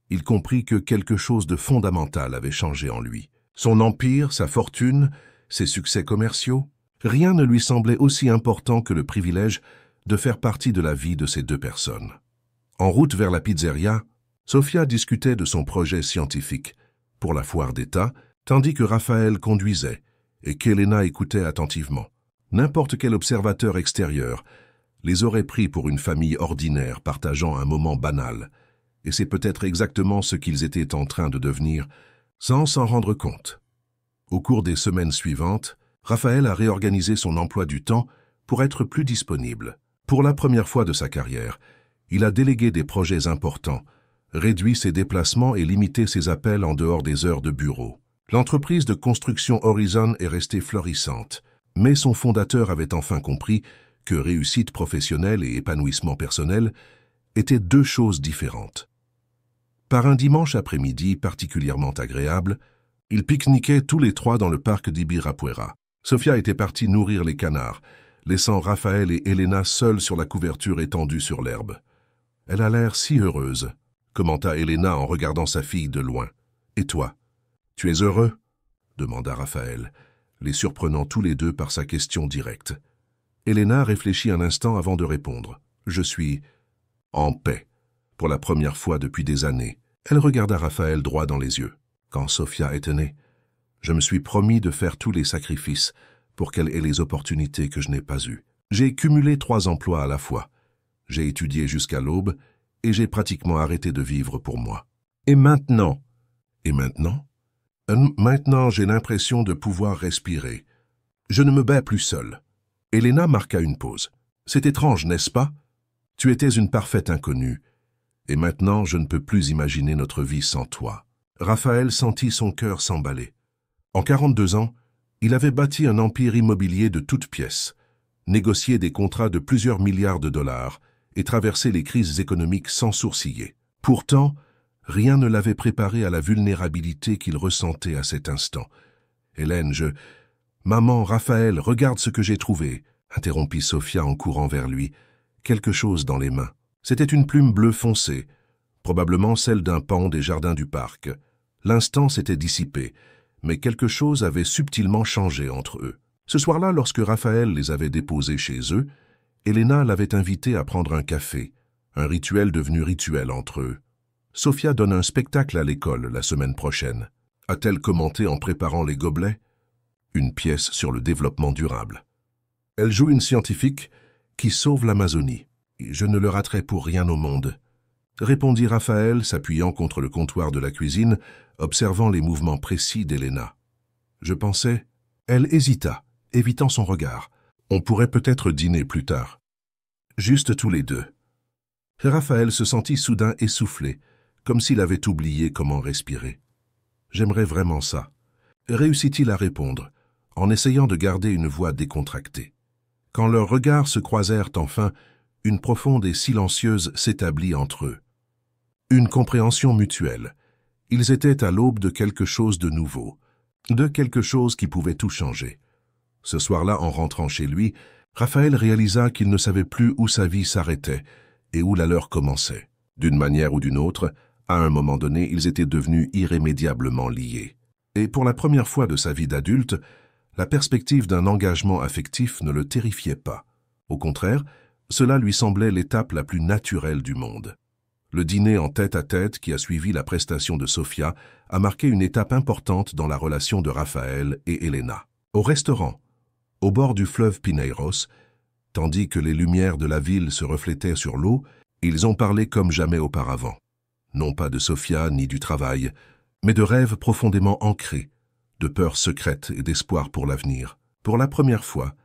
il comprit que quelque chose de fondamental avait changé en lui. Son empire, sa fortune, ses succès commerciaux, rien ne lui semblait aussi important que le privilège de faire partie de la vie de ces deux personnes. En route vers la pizzeria, Sophia discutait de son projet scientifique pour la foire d'État, tandis que Raphaël conduisait et qu'Helena écoutait attentivement. N'importe quel observateur extérieur les aurait pris pour une famille ordinaire partageant un moment banal, et c'est peut-être exactement ce qu'ils étaient en train de devenir sans s'en rendre compte. Au cours des semaines suivantes, Raphaël a réorganisé son emploi du temps pour être plus disponible. Pour la première fois de sa carrière, il a délégué des projets importants, réduit ses déplacements et limité ses appels en dehors des heures de bureau. L'entreprise de construction Horizon est restée florissante, mais son fondateur avait enfin compris que réussite professionnelle et épanouissement personnel étaient deux choses différentes. Par un dimanche après-midi particulièrement agréable, ils pique-niquaient tous les trois dans le parc d'Ibirapuera. Sophia était partie nourrir les canards, laissant Raphaël et Helena seuls sur la couverture étendue sur l'herbe. « Elle a l'air si heureuse », commenta Helena en regardant sa fille de loin. « Et toi, tu es heureux ?» demanda Raphaël, les surprenant tous les deux par sa question directe. Helena réfléchit un instant avant de répondre. « Je suis en paix, pour la première fois depuis des années. » Elle regarda Raphaël droit dans les yeux. « Quand Sophia est née, je me suis promis de faire tous les sacrifices pour qu'elle ait les opportunités que je n'ai pas eues. J'ai cumulé 3 emplois à la fois. J'ai étudié jusqu'à l'aube et j'ai pratiquement arrêté de vivre pour moi. Et maintenant? Et maintenant? Maintenant, j'ai l'impression de pouvoir respirer. Je ne me bats plus seul. » Helena marqua une pause. « C'est étrange, n'est-ce pas? Tu étais une parfaite inconnue. Et maintenant, je ne peux plus imaginer notre vie sans toi. » Raphaël sentit son cœur s'emballer. En 42 ans, il avait bâti un empire immobilier de toutes pièces, négocié des contrats de plusieurs milliards de dollars et traversé les crises économiques sans sourciller. Pourtant, rien ne l'avait préparé à la vulnérabilité qu'il ressentait à cet instant. « Hélène, Maman, Raphaël, regarde ce que j'ai trouvé !» interrompit Sophia en courant vers lui, quelque chose dans les mains. C'était une plume bleue foncée, probablement celle d'un paon des jardins du parc. L'instant s'était dissipé, mais quelque chose avait subtilement changé entre eux. Ce soir-là, lorsque Raphaël les avait déposés chez eux, Helena l'avait invité à prendre un café, un rituel devenu rituel entre eux. « Sophia donne un spectacle à l'école la semaine prochaine. » A-t-elle commenté en préparant les gobelets? Une pièce sur le développement durable. « Elle joue une scientifique qui sauve l'Amazonie. Je ne le raterai pour rien au monde. » répondit Raphaël, s'appuyant contre le comptoir de la cuisine, observant les mouvements précis d'Helena. Je pensais... Elle hésita, évitant son regard. On pourrait peut-être dîner plus tard. Juste tous les deux. Raphaël se sentit soudain essoufflé, comme s'il avait oublié comment respirer. J'aimerais vraiment ça. Réussit-il à répondre, en essayant de garder une voix décontractée. Quand leurs regards se croisèrent enfin, une profonde et silencieuse s'établit entre eux. Une compréhension mutuelle. Ils étaient à l'aube de quelque chose de nouveau, de quelque chose qui pouvait tout changer. Ce soir-là, en rentrant chez lui, Raphaël réalisa qu'il ne savait plus où sa vie s'arrêtait et où la leur commençait. D'une manière ou d'une autre, à un moment donné, ils étaient devenus irrémédiablement liés. Et pour la première fois de sa vie d'adulte, La perspective d'un engagement affectif ne le terrifiait pas. Au contraire, cela lui semblait l'étape la plus naturelle du monde. Le dîner en tête-à-tête qui a suivi la prestation de Sofia a marqué une étape importante dans la relation de Raphaël et Elena. Au restaurant, au bord du fleuve Pineiros, tandis que les lumières de la ville se reflétaient sur l'eau, ils ont parlé comme jamais auparavant. Non pas de Sofia ni du travail, mais de rêves profondément ancrés, de peurs secrètes et d'espoir pour l'avenir. Pour la première fois,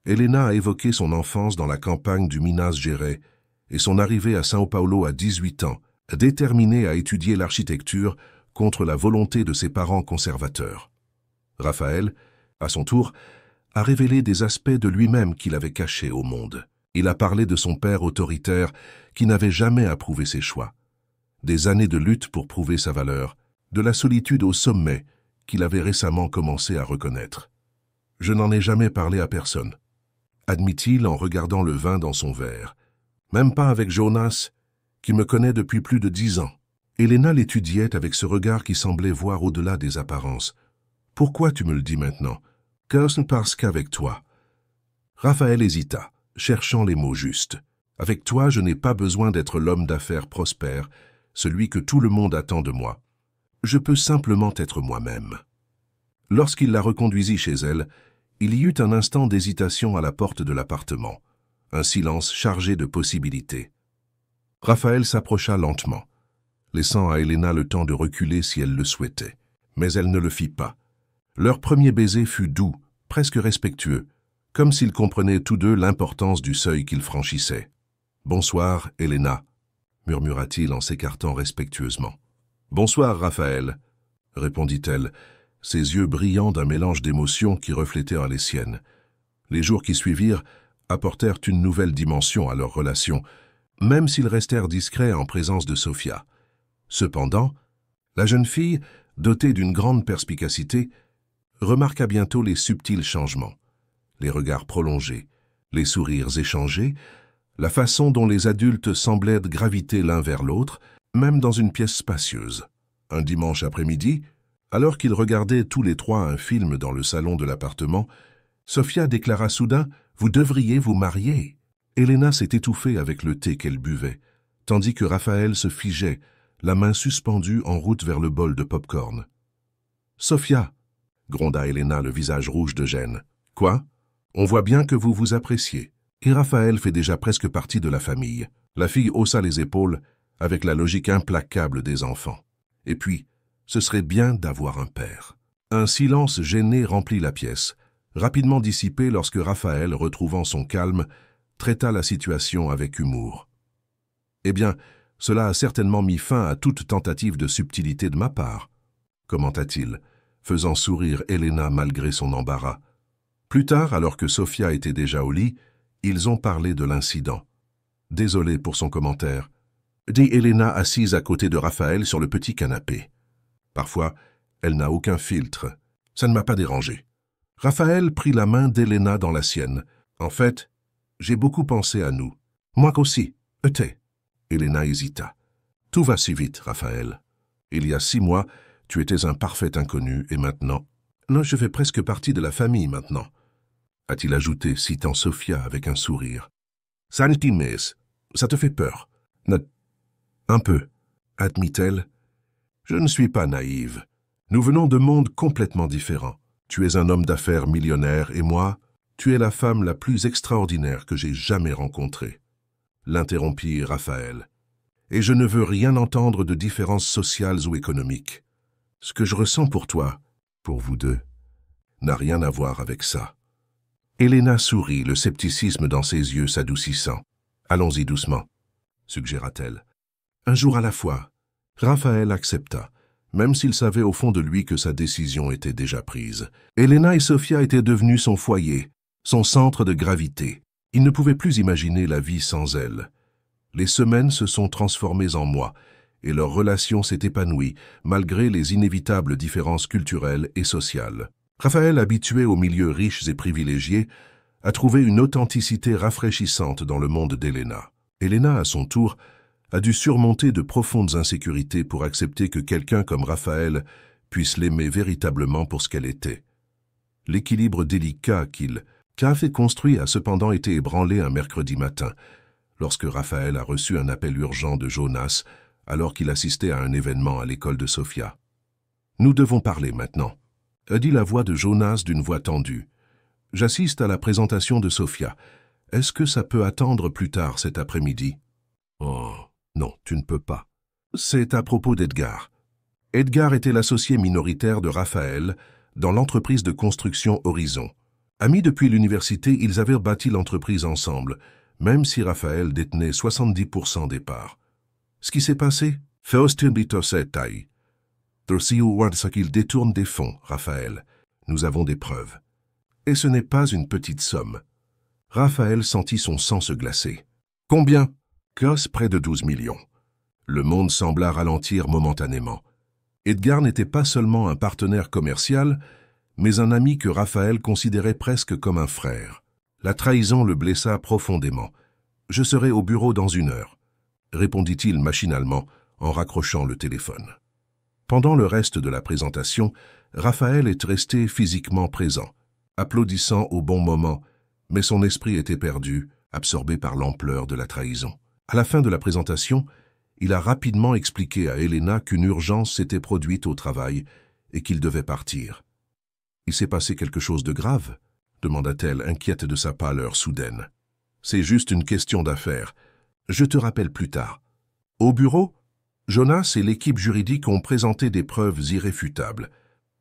Elena a évoqué son enfance dans la campagne du Minas Gerais et son arrivée à São Paulo à 18 ans, déterminée à étudier l'architecture contre la volonté de ses parents conservateurs. Raphaël, à son tour, a révélé des aspects de lui-même qu'il avait cachés au monde. Il a parlé de son père autoritaire qui n'avait jamais approuvé ses choix, des années de lutte pour prouver sa valeur, de la solitude au sommet qu'il avait récemment commencé à reconnaître. « Je n'en ai jamais parlé à personne », admit-il en regardant le vin dans son verre. « Même pas avec Jonas, qui me connaît depuis plus de 10 ans. » Elena l'étudiait avec ce regard qui semblait voir au-delà des apparences. « Pourquoi tu me le dis maintenant ?»« Parce qu'avec toi. » Raphaël hésita, cherchant les mots justes. « Avec toi, je n'ai pas besoin d'être l'homme d'affaires prospère, celui que tout le monde attend de moi. Je peux simplement être moi-même. » Lorsqu'il la reconduisit chez elle, il y eut un instant d'hésitation à la porte de l'appartement, un silence chargé de possibilités. Raphaël s'approcha lentement, laissant à Elena le temps de reculer si elle le souhaitait. Mais elle ne le fit pas. Leur premier baiser fut doux, presque respectueux, comme s'ils comprenaient tous deux l'importance du seuil qu'ils franchissaient. « Bonsoir, Elena » murmura-t-il en s'écartant respectueusement. « Bonsoir, Raphaël » répondit-elle, ses yeux brillants d'un mélange d'émotions qui reflétaient les siennes. Les jours qui suivirent apportèrent une nouvelle dimension à leur relation, même s'ils restèrent discrets en présence de Sofia. Cependant, la jeune fille, dotée d'une grande perspicacité, remarqua bientôt les subtils changements, les regards prolongés, les sourires échangés, la façon dont les adultes semblaient graviter l'un vers l'autre, même dans une pièce spacieuse. Un dimanche après-midi, alors qu'ils regardaient tous les trois un film dans le salon de l'appartement, Sofia déclara soudain « Vous devriez vous marier ». Elena s'est étouffée avec le thé qu'elle buvait, tandis que Raphaël se figeait, la main suspendue en route vers le bol de pop-corn. « Sofia » gronda Elena, le visage rouge de gêne. « Quoi ? On voit bien que vous vous appréciez. Et Raphaël fait déjà presque partie de la famille. » La fille haussa les épaules avec la logique implacable des enfants. Et puis, ce serait bien d'avoir un père. Un silence gêné remplit la pièce, rapidement dissipé lorsque Raphaël, retrouvant son calme, traita la situation avec humour. « Eh bien, cela a certainement mis fin à toute tentative de subtilité de ma part, » commenta-t-il, faisant sourire Elena malgré son embarras. Plus tard, alors que Sofia était déjà au lit, ils ont parlé de l'incident. « Désolé pour son commentaire », dit Elena assise à côté de Raphaël sur le petit canapé. Parfois, elle n'a aucun filtre. Ça ne m'a pas dérangé. Raphaël prit la main d'Elena dans la sienne. « En fait, j'ai beaucoup pensé à nous. »« Moi aussi. Thé. » Elena hésita. « Tout va si vite, Raphaël. Il y a 6 mois, tu étais un parfait inconnu, et maintenant... »« Non, je fais presque partie de la famille maintenant. » a-t-il ajouté, citant Sofia avec un sourire. « Santimes, ça te fait peur. »« Un peu, » admit-elle. « Je ne suis pas naïve. Nous venons de mondes complètement différents. Tu es un homme d'affaires millionnaire et moi, tu es la femme la plus extraordinaire que j'ai jamais rencontrée. » L'interrompit Raphaël. « Et je ne veux rien entendre de différences sociales ou économiques. Ce que je ressens pour toi, pour vous deux, n'a rien à voir avec ça. » Elena sourit, le scepticisme dans ses yeux s'adoucissant. « Allons-y doucement, » suggéra-t-elle. Un jour à la fois, Raphaël accepta, même s'il savait au fond de lui que sa décision était déjà prise. Elena et Sofia étaient devenues son foyer, son centre de gravité. Il ne pouvait plus imaginer la vie sans elle. Les semaines se sont transformées en mois, et leur relation s'est épanouie, malgré les inévitables différences culturelles et sociales. Raphaël, habitué aux milieux riches et privilégiés, a trouvé une authenticité rafraîchissante dans le monde d'Elena. Elena, à son tour, a dû surmonter de profondes insécurités pour accepter que quelqu'un comme Raphaël puisse l'aimer véritablement pour ce qu'elle était. L'équilibre délicat qu'il avait construit a cependant été ébranlé un mercredi matin, lorsque Raphaël a reçu un appel urgent de Jonas alors qu'il assistait à un événement à l'école de Sofia. « Nous devons parler maintenant », a dit la voix de Jonas d'une voix tendue. « J'assiste à la présentation de Sofia. Est-ce que ça peut attendre plus tard cet après-midi ?»« Oh, non, tu ne peux pas. C'est à propos d'Edgar. » Edgar était l'associé minoritaire de Raphaël dans l'entreprise de construction Horizon. Amis depuis l'université, ils avaient bâti l'entreprise ensemble, même si Raphaël détenait 70% des parts. Ce qui s'est passé, c'est qu'il détourne des fonds, Raphaël. Nous avons des preuves. Et ce n'est pas une petite somme. Raphaël sentit son sang se glacer. Combien? Près de 12 millions. Le monde sembla ralentir momentanément. Edgar n'était pas seulement un partenaire commercial, mais un ami que Raphaël considérait presque comme un frère. La trahison le blessa profondément. « Je serai au bureau dans 1 heure », répondit-il machinalement en raccrochant le téléphone. Pendant le reste de la présentation, Raphaël est resté physiquement présent, applaudissant au bon moment, mais son esprit était perdu, absorbé par l'ampleur de la trahison. À la fin de la présentation, il a rapidement expliqué à Elena qu'une urgence s'était produite au travail et qu'il devait partir. « Il s'est passé quelque chose de grave ?» demanda-t-elle, inquiète de sa pâleur soudaine. « C'est juste une question d'affaires. Je te rappelle plus tard. » Au bureau, Jonas et l'équipe juridique ont présenté des preuves irréfutables.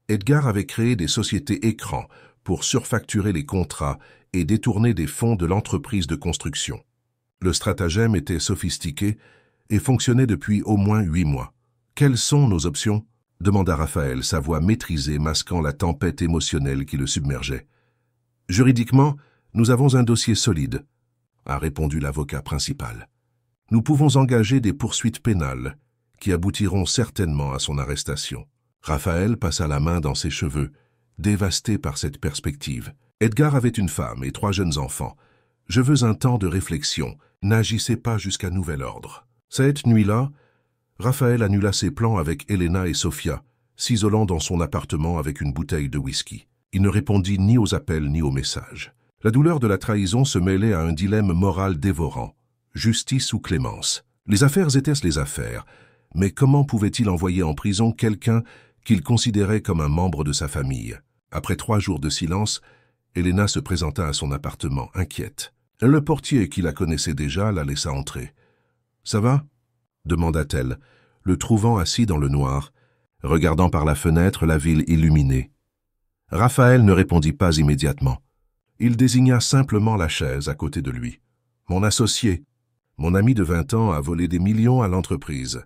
Edgar avait créé des sociétés écrans pour surfacturer les contrats et détourner des fonds de l'entreprise de construction. Le stratagème était sophistiqué et fonctionnait depuis au moins 8 mois. « Quelles sont nos options ?» demanda Raphaël, sa voix maîtrisée masquant la tempête émotionnelle qui le submergeait. « Juridiquement, nous avons un dossier solide, » a répondu l'avocat principal. « Nous pouvons engager des poursuites pénales qui aboutiront certainement à son arrestation. » Raphaël passa la main dans ses cheveux, dévasté par cette perspective. Edgar avait une femme et 3 jeunes enfants. « Je veux un temps de réflexion. N'agissez pas jusqu'à nouvel ordre. » Cette nuit-là, Raphaël annula ses plans avec Elena et Sofia, s'isolant dans son appartement avec une bouteille de whisky. Il ne répondit ni aux appels ni aux messages. La douleur de la trahison se mêlait à un dilemme moral dévorant. Justice ou clémence? Les affaires étaient les affaires, mais comment pouvait-il envoyer en prison quelqu'un qu'il considérait comme un membre de sa famille? Après 3 jours de silence, Elena se présenta à son appartement, inquiète. Le portier, qui la connaissait déjà, la laissa entrer. « Ça va ?» demanda-t-elle, le trouvant assis dans le noir, regardant par la fenêtre la ville illuminée. Raphaël ne répondit pas immédiatement. Il désigna simplement la chaise à côté de lui. « Mon associé, mon ami de 20 ans a volé des millions à l'entreprise, »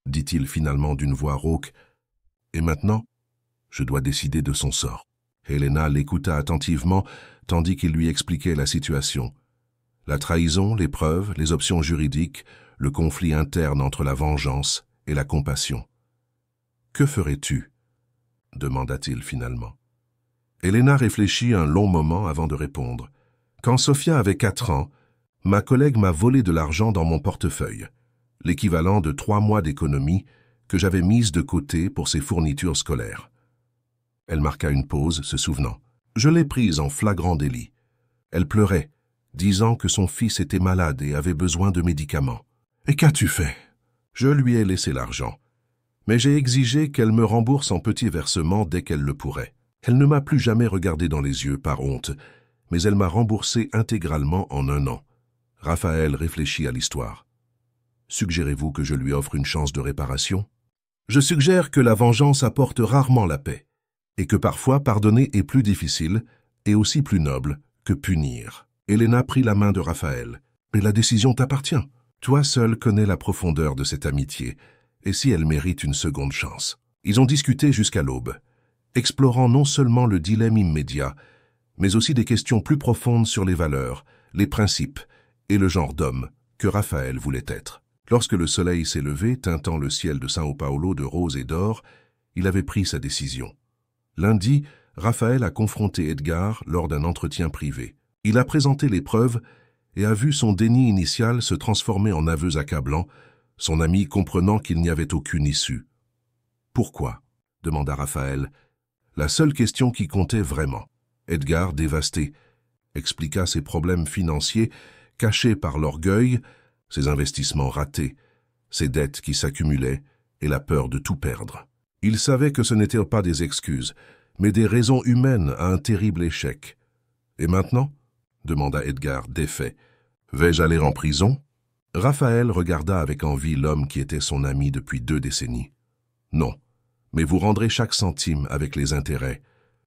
dit-il finalement d'une voix rauque. « Et maintenant, je dois décider de son sort. » Elena l'écouta attentivement, tandis qu'il lui expliquait la situation. La trahison, les preuves, les options juridiques, le conflit interne entre la vengeance et la compassion. « Que ferais-tu » demanda-t-il finalement. Elena réfléchit un long moment avant de répondre. « Quand Sofia avait 4 ans, ma collègue m'a volé de l'argent dans mon portefeuille, l'équivalent de 3 mois d'économie que j'avais mise de côté pour ses fournitures scolaires. » Elle marqua une pause, se souvenant. « Je l'ai prise en flagrant délit. Elle pleurait, disant que son fils était malade et avait besoin de médicaments. « Et qu'as-tu fait ?» Je lui ai laissé l'argent, mais j'ai exigé qu'elle me rembourse en petits versements dès qu'elle le pourrait. Elle ne m'a plus jamais regardé dans les yeux par honte, mais elle m'a remboursé intégralement en 1 an. » Raphaël réfléchit à l'histoire. « Suggérez-vous que je lui offre une chance de réparation ? Je suggère que la vengeance apporte rarement la paix, et que parfois pardonner est plus difficile et aussi plus noble que punir. » Elena prit la main de Raphaël. « Mais la décision t'appartient. Toi seul connais la profondeur de cette amitié, et si elle mérite une seconde chance. » Ils ont discuté jusqu'à l'aube, explorant non seulement le dilemme immédiat, mais aussi des questions plus profondes sur les valeurs, les principes et le genre d'homme que Raphaël voulait être. Lorsque le soleil s'est levé, teintant le ciel de São Paulo de rose et d'or, il avait pris sa décision. Lundi, Raphaël a confronté Edgar lors d'un entretien privé. Il a présenté les preuves et a vu son déni initial se transformer en aveux accablants, son ami comprenant qu'il n'y avait aucune issue. « Pourquoi ?» demanda Raphaël. La seule question qui comptait vraiment. Edgar, dévasté, expliqua ses problèmes financiers cachés par l'orgueil, ses investissements ratés, ses dettes qui s'accumulaient et la peur de tout perdre. Il savait que ce n'étaient pas des excuses, mais des raisons humaines à un terrible échec. « Et maintenant » demanda Edgar, défait. « Vais-je aller en prison ?» Raphaël regarda avec envie l'homme qui était son ami depuis 2 décennies. « Non, mais vous rendrez chaque centime avec les intérêts.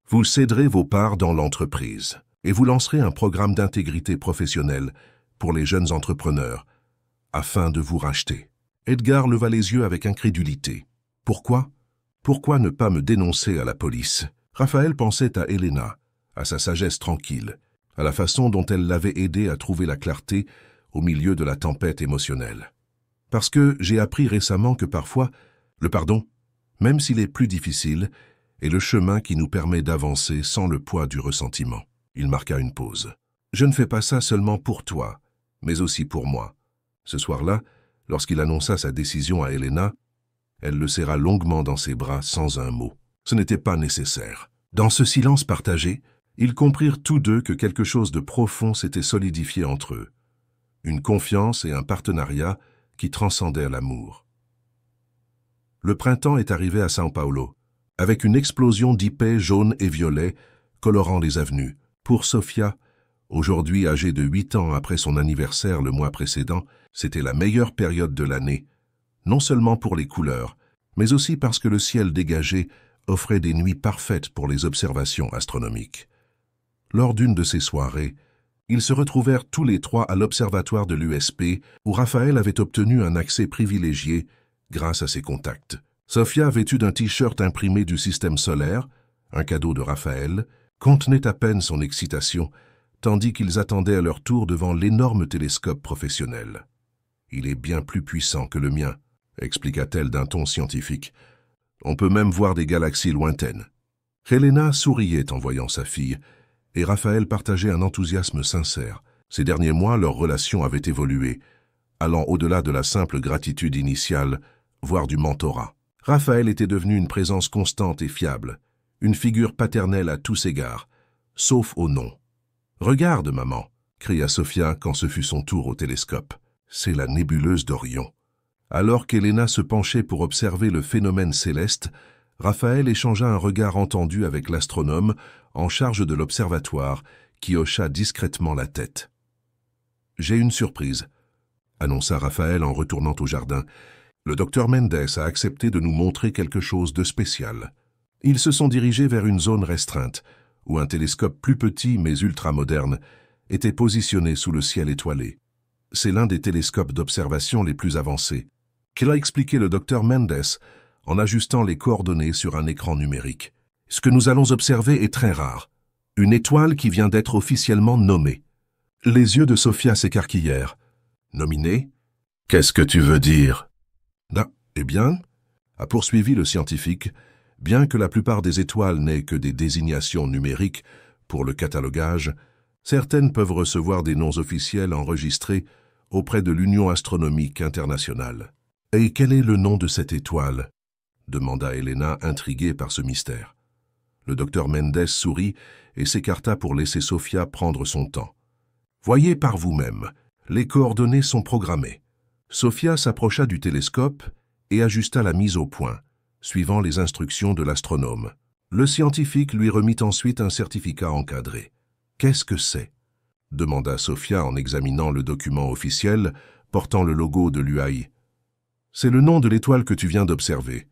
Vous céderez vos parts dans l'entreprise et vous lancerez un programme d'intégrité professionnelle pour les jeunes entrepreneurs afin de vous racheter. » Edgar leva les yeux avec incrédulité. « Pourquoi ? Pourquoi ne pas me dénoncer à la police ?» Raphaël pensait à Elena, à sa sagesse tranquille, à la façon dont elle l'avait aidé à trouver la clarté au milieu de la tempête émotionnelle. « Parce que j'ai appris récemment que parfois, le pardon, même s'il est plus difficile, est le chemin qui nous permet d'avancer sans le poids du ressentiment. » Il marqua une pause. « Je ne fais pas ça seulement pour toi, mais aussi pour moi. » Ce soir-là, lorsqu'il annonça sa décision à Elena, elle le serra longuement dans ses bras sans un mot. Ce n'était pas nécessaire. Dans ce silence partagé, ils comprirent tous deux que quelque chose de profond s'était solidifié entre eux. Une confiance et un partenariat qui transcendaient l'amour. Le printemps est arrivé à São Paulo, avec une explosion d'épais jaunes et violets colorant les avenues. Pour Sofia, aujourd'hui âgée de 8 ans après son anniversaire le mois précédent, c'était la meilleure période de l'année, non seulement pour les couleurs, mais aussi parce que le ciel dégagé offrait des nuits parfaites pour les observations astronomiques. Lors d'une de ces soirées, ils se retrouvèrent tous les 3 à l'observatoire de l'USP, où Raphaël avait obtenu un accès privilégié grâce à ses contacts. Sofia, vêtue d'un t-shirt imprimé du système solaire, un cadeau de Raphaël, contenait à peine son excitation, tandis qu'ils attendaient à leur tour devant l'énorme télescope professionnel. « Il est bien plus puissant que le mien », expliqua-t-elle d'un ton scientifique. « On peut même voir des galaxies lointaines. » Helena souriait en voyant sa fille, et Raphaël partageait un enthousiasme sincère. Ces derniers mois, leur relation avait évolué, allant au-delà de la simple gratitude initiale, voire du mentorat. Raphaël était devenu une présence constante et fiable, une figure paternelle à tous égards, sauf au nom. « Regarde, maman !» cria Sofia quand ce fut son tour au télescope. « C'est la nébuleuse d'Orion. » Alors qu'Helena se penchait pour observer le phénomène céleste, Raphaël échangea un regard entendu avec l'astronome en charge de l'observatoire, qui hocha discrètement la tête. « J'ai une surprise », annonça Raphaël en retournant au jardin. « Le docteur Mendes a accepté de nous montrer quelque chose de spécial. » Ils se sont dirigés vers une zone restreinte, où un télescope plus petit mais ultra-moderne était positionné sous le ciel étoilé. C'est l'un des télescopes d'observation les plus avancés, qu'a expliqué le docteur Mendes en ajustant les coordonnées sur un écran numérique. Ce que nous allons observer est très rare. Une étoile qui vient d'être officiellement nommée. Les yeux de Sofia s'écarquillèrent. Nominée ? Qu'est-ce que tu veux dire ? Eh bien, a poursuivi le scientifique, bien que la plupart des étoiles n'aient que des désignations numériques pour le catalogage, certaines peuvent recevoir des noms officiels enregistrés auprès de l'Union astronomique internationale. « Et quel est le nom de cette étoile ?» demanda Helena, intriguée par ce mystère. Le docteur Mendes sourit et s'écarta pour laisser Sofia prendre son temps. « Voyez par vous-même, les coordonnées sont programmées. » Sofia s'approcha du télescope et ajusta la mise au point, suivant les instructions de l'astronome. Le scientifique lui remit ensuite un certificat encadré. « Qu'est-ce que c'est ?» demanda Sofia en examinant le document officiel portant le logo de l'UAI. « C'est le nom de l'étoile que tu viens d'observer, »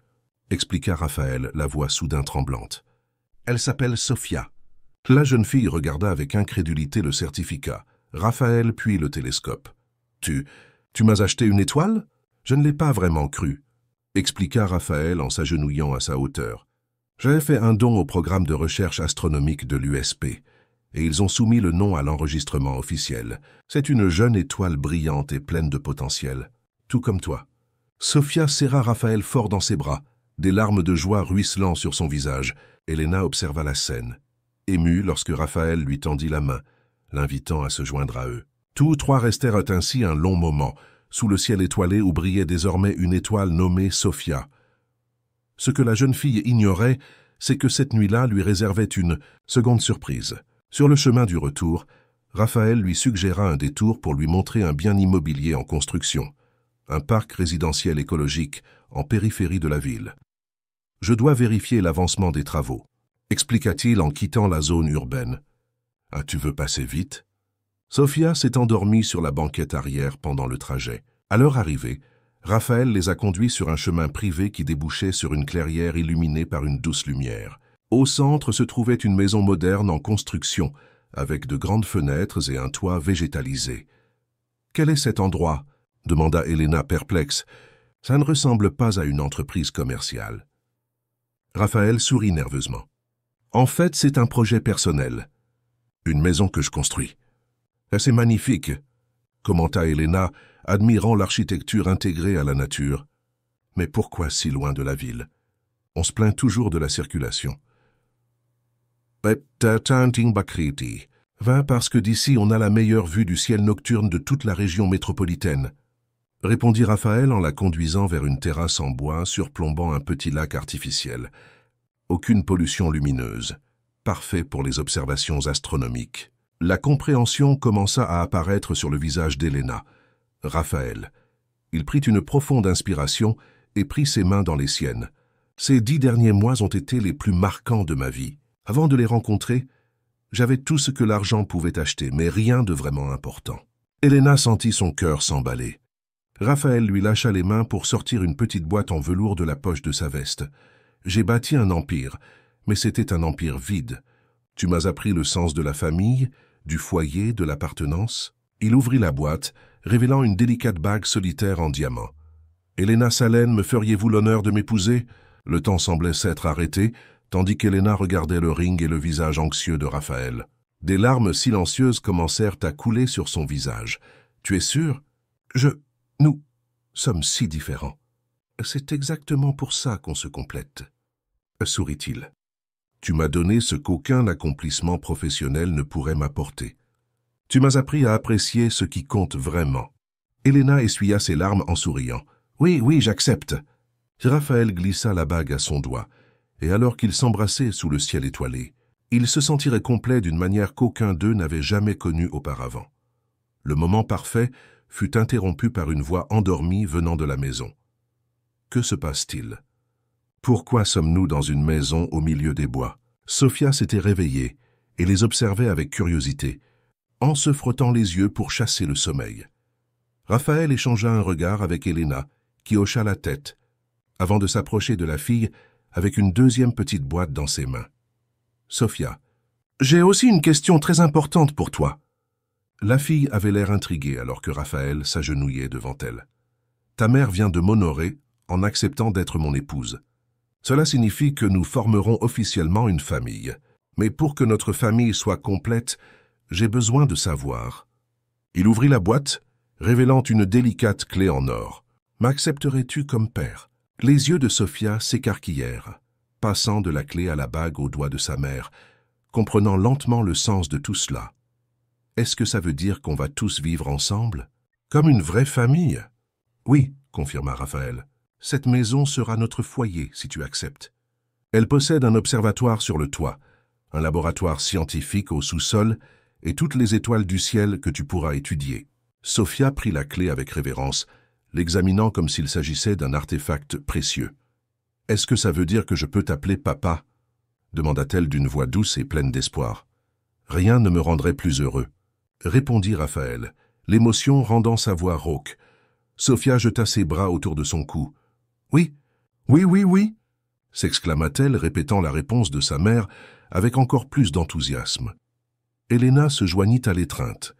expliqua Raphaël, la voix soudain tremblante. « Elle s'appelle Sofia. » La jeune fille regarda avec incrédulité le certificat, Raphaël puis le télescope. « Tu m'as acheté une étoile ? Je ne l'ai pas vraiment cru, » expliqua Raphaël en s'agenouillant à sa hauteur. « J'avais fait un don au programme de recherche astronomique de l'USP, et ils ont soumis le nom à l'enregistrement officiel. C'est une jeune étoile brillante et pleine de potentiel, tout comme toi. » Sofia serra Raphaël fort dans ses bras, des larmes de joie ruisselant sur son visage. Helena observa la scène, émue lorsque Raphaël lui tendit la main, l'invitant à se joindre à eux. Tous 3 restèrent ainsi un long moment, sous le ciel étoilé où brillait désormais une étoile nommée Sofia. Ce que la jeune fille ignorait, c'est que cette nuit-là lui réservait une seconde surprise. Sur le chemin du retour, Raphaël lui suggéra un détour pour lui montrer un bien immobilier en construction, un parc résidentiel écologique en périphérie de la ville. « Je dois vérifier l'avancement des travaux », expliqua-t-il en quittant la zone urbaine. « Ah, tu veux passer vite ?» Sofia s'est endormie sur la banquette arrière pendant le trajet. À leur arrivée, Raphaël les a conduits sur un chemin privé qui débouchait sur une clairière illuminée par une douce lumière. Au centre se trouvait une maison moderne en construction, avec de grandes fenêtres et un toit végétalisé. « Quel est cet endroit ?» demanda Elena perplexe. « Ça ne ressemble pas à une entreprise commerciale. » Raphaël sourit nerveusement. « En fait, c'est un projet personnel. Une maison que je construis. »« C'est magnifique !» commenta Elena, admirant l'architecture intégrée à la nature. « Mais pourquoi si loin de la ville? On se plaint toujours de la circulation. » Va parce que d'ici on a la meilleure vue du ciel nocturne de toute la région métropolitaine, répondit Raphaël en la conduisant vers une terrasse en bois surplombant un petit lac artificiel. Aucune pollution lumineuse, parfait pour les observations astronomiques. La compréhension commença à apparaître sur le visage d'Elena. Raphaël. Il prit une profonde inspiration et prit ses mains dans les siennes. Ces 10 derniers mois ont été les plus marquants de ma vie. Avant de les rencontrer, j'avais tout ce que l'argent pouvait acheter, mais rien de vraiment important. Elena sentit son cœur s'emballer. Raphaël lui lâcha les mains pour sortir une petite boîte en velours de la poche de sa veste. J'ai bâti un empire, mais c'était un empire vide. Tu m'as appris le sens de la famille, du foyer, de l'appartenance. Il ouvrit la boîte, révélant une délicate bague solitaire en diamant. Elena Salène, me feriez-vous l'honneur de m'épouser? Le temps semblait s'être arrêté, tandis qu'Elena regardait le ring et le visage anxieux de Raphaël. Des larmes silencieuses commencèrent à couler sur son visage. « Tu es sûr? Nous sommes si différents. C'est exactement pour ça qu'on se complète. » sourit-il. « Tu m'as donné ce qu'aucun accomplissement professionnel ne pourrait m'apporter. Tu m'as appris à apprécier ce qui compte vraiment. » Elena essuya ses larmes en souriant. « Oui, j'accepte. » Raphaël glissa la bague à son doigt. Et alors qu'ils s'embrassaient sous le ciel étoilé, ils se sentiraient complets d'une manière qu'aucun d'eux n'avait jamais connue auparavant. Le moment parfait fut interrompu par une voix endormie venant de la maison. Que se passe-t-il? Pourquoi sommes-nous dans une maison au milieu des bois? Sofia s'était réveillée et les observait avec curiosité, en se frottant les yeux pour chasser le sommeil. Raphaël échangea un regard avec Elena, qui hocha la tête, avant de s'approcher de la fille avec une deuxième petite boîte dans ses mains. « Sofia, j'ai aussi une question très importante pour toi. » La fille avait l'air intriguée alors que Raphaël s'agenouillait devant elle. « Ta mère vient de m'honorer en acceptant d'être mon épouse. Cela signifie que nous formerons officiellement une famille. Mais pour que notre famille soit complète, j'ai besoin de savoir. » Il ouvrit la boîte, révélant une délicate clé en or. « M'accepterais-tu comme père ?» Les yeux de Sofia s'écarquillèrent, passant de la clé à la bague au doigt de sa mère, comprenant lentement le sens de tout cela. Est-ce que ça veut dire qu'on va tous vivre ensemble? Comme une vraie famille? Oui, confirma Raphaël. Cette maison sera notre foyer, si tu acceptes. Elle possède un observatoire sur le toit, un laboratoire scientifique au sous-sol et toutes les étoiles du ciel que tu pourras étudier. Sofia prit la clé avec révérence, l'examinant comme s'il s'agissait d'un artefact précieux. « Est-ce que ça veut dire que je peux t'appeler papa ?» demanda-t-elle d'une voix douce et pleine d'espoir. « Rien ne me rendrait plus heureux. » répondit Raphaël, l'émotion rendant sa voix rauque. Sofia jeta ses bras autour de son cou. « Oui, s'exclama-t-elle, répétant la réponse de sa mère avec encore plus d'enthousiasme. Elena se joignit à l'étreinte,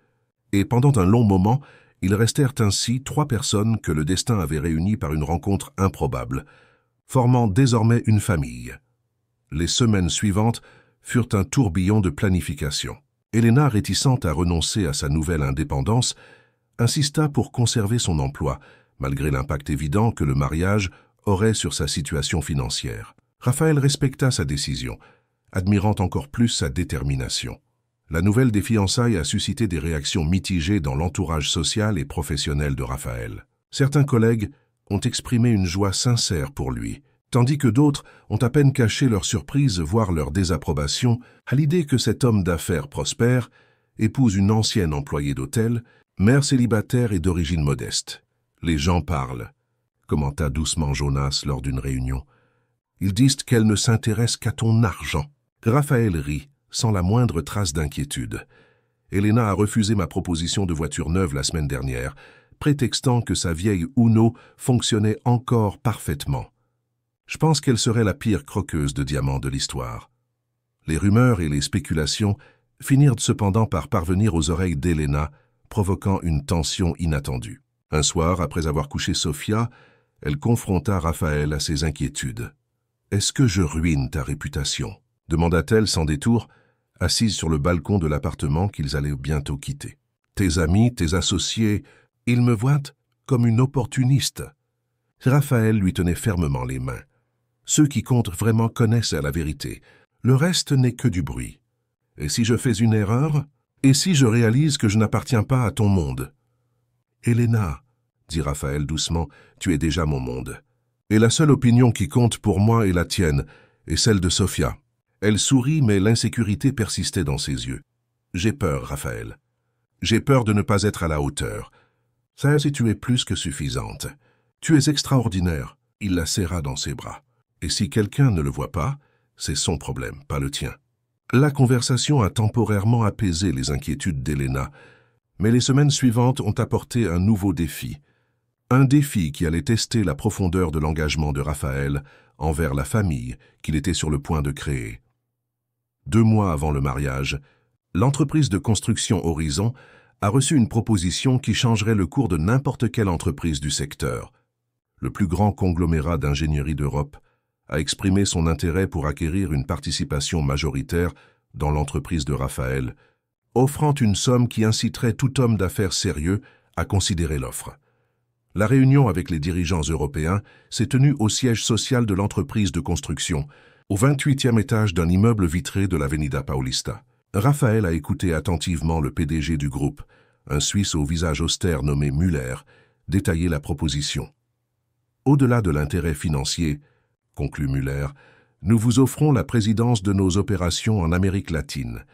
et pendant un long moment, ils restèrent ainsi 3 personnes que le destin avait réunies par une rencontre improbable, formant désormais une famille. Les semaines suivantes furent un tourbillon de planification. Elena, réticente à renoncer à sa nouvelle indépendance, insista pour conserver son emploi, malgré l'impact évident que le mariage aurait sur sa situation financière. Raphaël respecta sa décision, admirant encore plus sa détermination. La nouvelle des fiançailles a suscité des réactions mitigées dans l'entourage social et professionnel de Raphaël. Certains collègues ont exprimé une joie sincère pour lui, tandis que d'autres ont à peine caché leur surprise, voire leur désapprobation, à l'idée que cet homme d'affaires prospère épouse une ancienne employée d'hôtel, mère célibataire et d'origine modeste. Les gens parlent, commenta doucement Jonas lors d'une réunion. Ils disent qu'elle ne s'intéresse qu'à ton argent. Raphaël rit, sans la moindre trace d'inquiétude. Elena a refusé ma proposition de voiture neuve la semaine dernière, prétextant que sa vieille Uno fonctionnait encore parfaitement. Je pense qu'elle serait la pire croqueuse de diamants de l'histoire. Les rumeurs et les spéculations finirent cependant par parvenir aux oreilles d'Elena, provoquant une tension inattendue. Un soir, après avoir couché Sofia, elle confronta Raphaël à ses inquiétudes. « Est-ce que je ruine ta réputation ?» demanda-t-elle sans détour, assise sur le balcon de l'appartement qu'ils allaient bientôt quitter. « Tes amis, tes associés, ils me voient comme une opportuniste. » Raphaël lui tenait fermement les mains. Ceux qui comptent vraiment connaissent la vérité. Le reste n'est que du bruit. Et si je fais une erreur? Et si je réalise que je n'appartiens pas à ton monde? Elena, dit Raphaël doucement, tu es déjà mon monde. Et la seule opinion qui compte pour moi est la tienne, et celle de Sofia. Elle sourit, mais l'insécurité persistait dans ses yeux. J'ai peur, Raphaël. J'ai peur de ne pas être à la hauteur. Ça, si tu es plus que suffisante. Tu es extraordinaire. Il la serra dans ses bras. Et si quelqu'un ne le voit pas, c'est son problème, pas le tien. La conversation a temporairement apaisé les inquiétudes d'Elena, mais les semaines suivantes ont apporté un nouveau défi. Un défi qui allait tester la profondeur de l'engagement de Raphaël envers la famille qu'il était sur le point de créer. 2 mois avant le mariage, l'entreprise de construction Horizon a reçu une proposition qui changerait le cours de n'importe quelle entreprise du secteur. Le plus grand conglomérat d'ingénierie d'Europe a exprimé son intérêt pour acquérir une participation majoritaire dans l'entreprise de Raphaël, offrant une somme qui inciterait tout homme d'affaires sérieux à considérer l'offre. La réunion avec les dirigeants européens s'est tenue au siège social de l'entreprise de construction, au 28e étage d'un immeuble vitré de l'Avenida Paulista. Raphaël a écouté attentivement le PDG du groupe, un Suisse au visage austère nommé Müller, détailler la proposition. Au-delà de l'intérêt financier, conclut Müller, nous vous offrons la présidence de nos opérations en Amérique latine.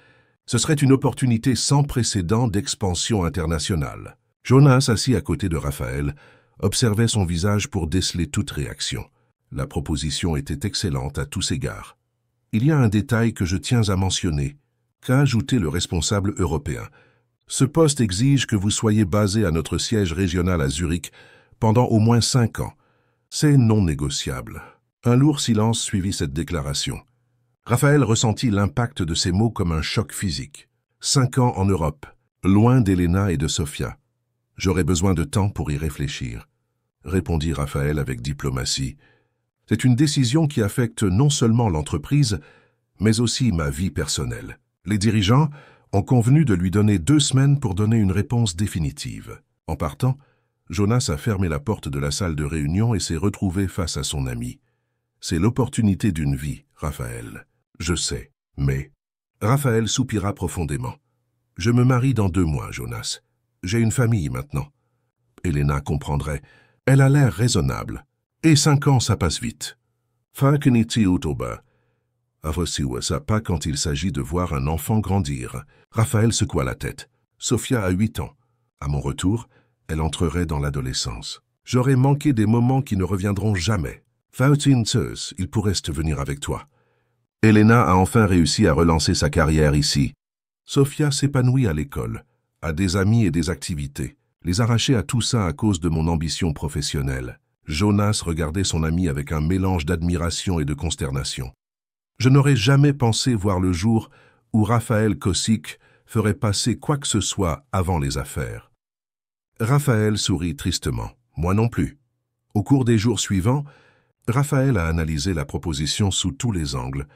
Ce serait une opportunité sans précédent d'expansion internationale. Jonas, assis à côté de Raphaël, observait son visage pour déceler toute réaction. La proposition était excellente à tous égards. Il y a un détail que je tiens à mentionner, qu'a ajouté le responsable européen. Ce poste exige que vous soyez basé à notre siège régional à Zurich pendant au moins 5 ans. C'est non négociable. Un lourd silence suivit cette déclaration. Raphaël ressentit l'impact de ces mots comme un choc physique. 5 ans en Europe, loin d'Elena et de Sofia. J'aurai besoin de temps pour y réfléchir, répondit Raphaël avec diplomatie. C'est une décision qui affecte non seulement l'entreprise, mais aussi ma vie personnelle. Les dirigeants ont convenu de lui donner 2 semaines pour donner une réponse définitive. En partant, Jonas a fermé la porte de la salle de réunion et s'est retrouvé face à son ami. C'est l'opportunité d'une vie, Raphaël. Je sais, mais... Raphaël soupira profondément. Je me marie dans 2 mois, Jonas. J'ai une famille maintenant. Elena comprendrait. Elle a l'air raisonnable. Et 5 ans, ça passe vite. Falkeniti Utoba. Ça pas quand il s'agit de voir un enfant grandir. Raphaël secoua la tête. Sofia a 8 ans. À mon retour, elle entrerait dans l'adolescence. J'aurais manqué des moments qui ne reviendront jamais. Faustin, il pourrait se venir avec toi. Elena a enfin réussi à relancer sa carrière ici. Sofia s'épanouit à l'école, a des amis et des activités. Les arracher à tout ça à cause de mon ambition professionnelle. Jonas regardait son ami avec un mélange d'admiration et de consternation. Je n'aurais jamais pensé voir le jour où Raphaël Kosic ferait passer quoi que ce soit avant les affaires. Raphaël sourit tristement. Moi non plus. Au cours des jours suivants, Raphaël a analysé la proposition sous tous les angles,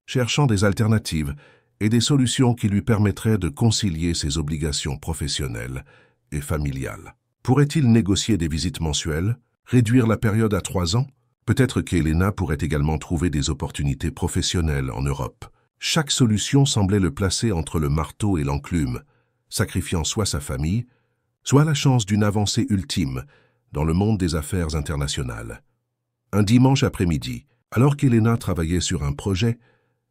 cherchant des alternatives et des solutions qui lui permettraient de concilier ses obligations professionnelles et familiales. Pourrait-il négocier des visites mensuelles, réduire la période à 3 ans? Peut-être qu'Elena pourrait également trouver des opportunités professionnelles en Europe. Chaque solution semblait le placer entre le marteau et l'enclume, sacrifiant soit sa famille, soit la chance d'une avancée ultime dans le monde des affaires internationales. Un dimanche après-midi, alors qu'Elena travaillait sur un projet,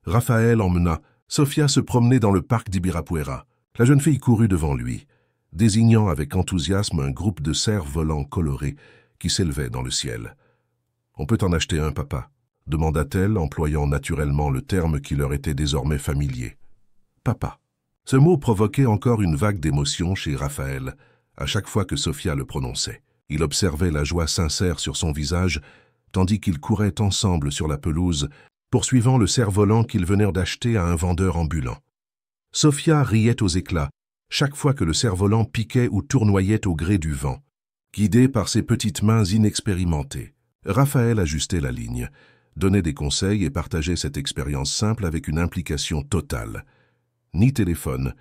Raphaël emmena Sofia se promener dans le parc d'Ibirapuera. La jeune fille courut devant lui, désignant avec enthousiasme un groupe de cerfs-volants colorés qui s'élevait dans le ciel. « On peut en acheter un, papa ?» demanda-t-elle, employant naturellement le terme qui leur était désormais familier. « Papa ». Ce mot provoquait encore une vague d'émotion chez Raphaël, à chaque fois que Sofia le prononçait. Il observait la joie sincère sur son visage, tandis qu'ils couraient ensemble sur la pelouse, poursuivant le cerf-volant qu'ils venaient d'acheter à un vendeur ambulant. Sofia riait aux éclats, chaque fois que le cerf-volant piquait ou tournoyait au gré du vent. Guidé par ses petites mains inexpérimentées, Raphaël ajustait la ligne, donnait des conseils et partageait cette expérience simple avec une implication totale. Ni téléphone,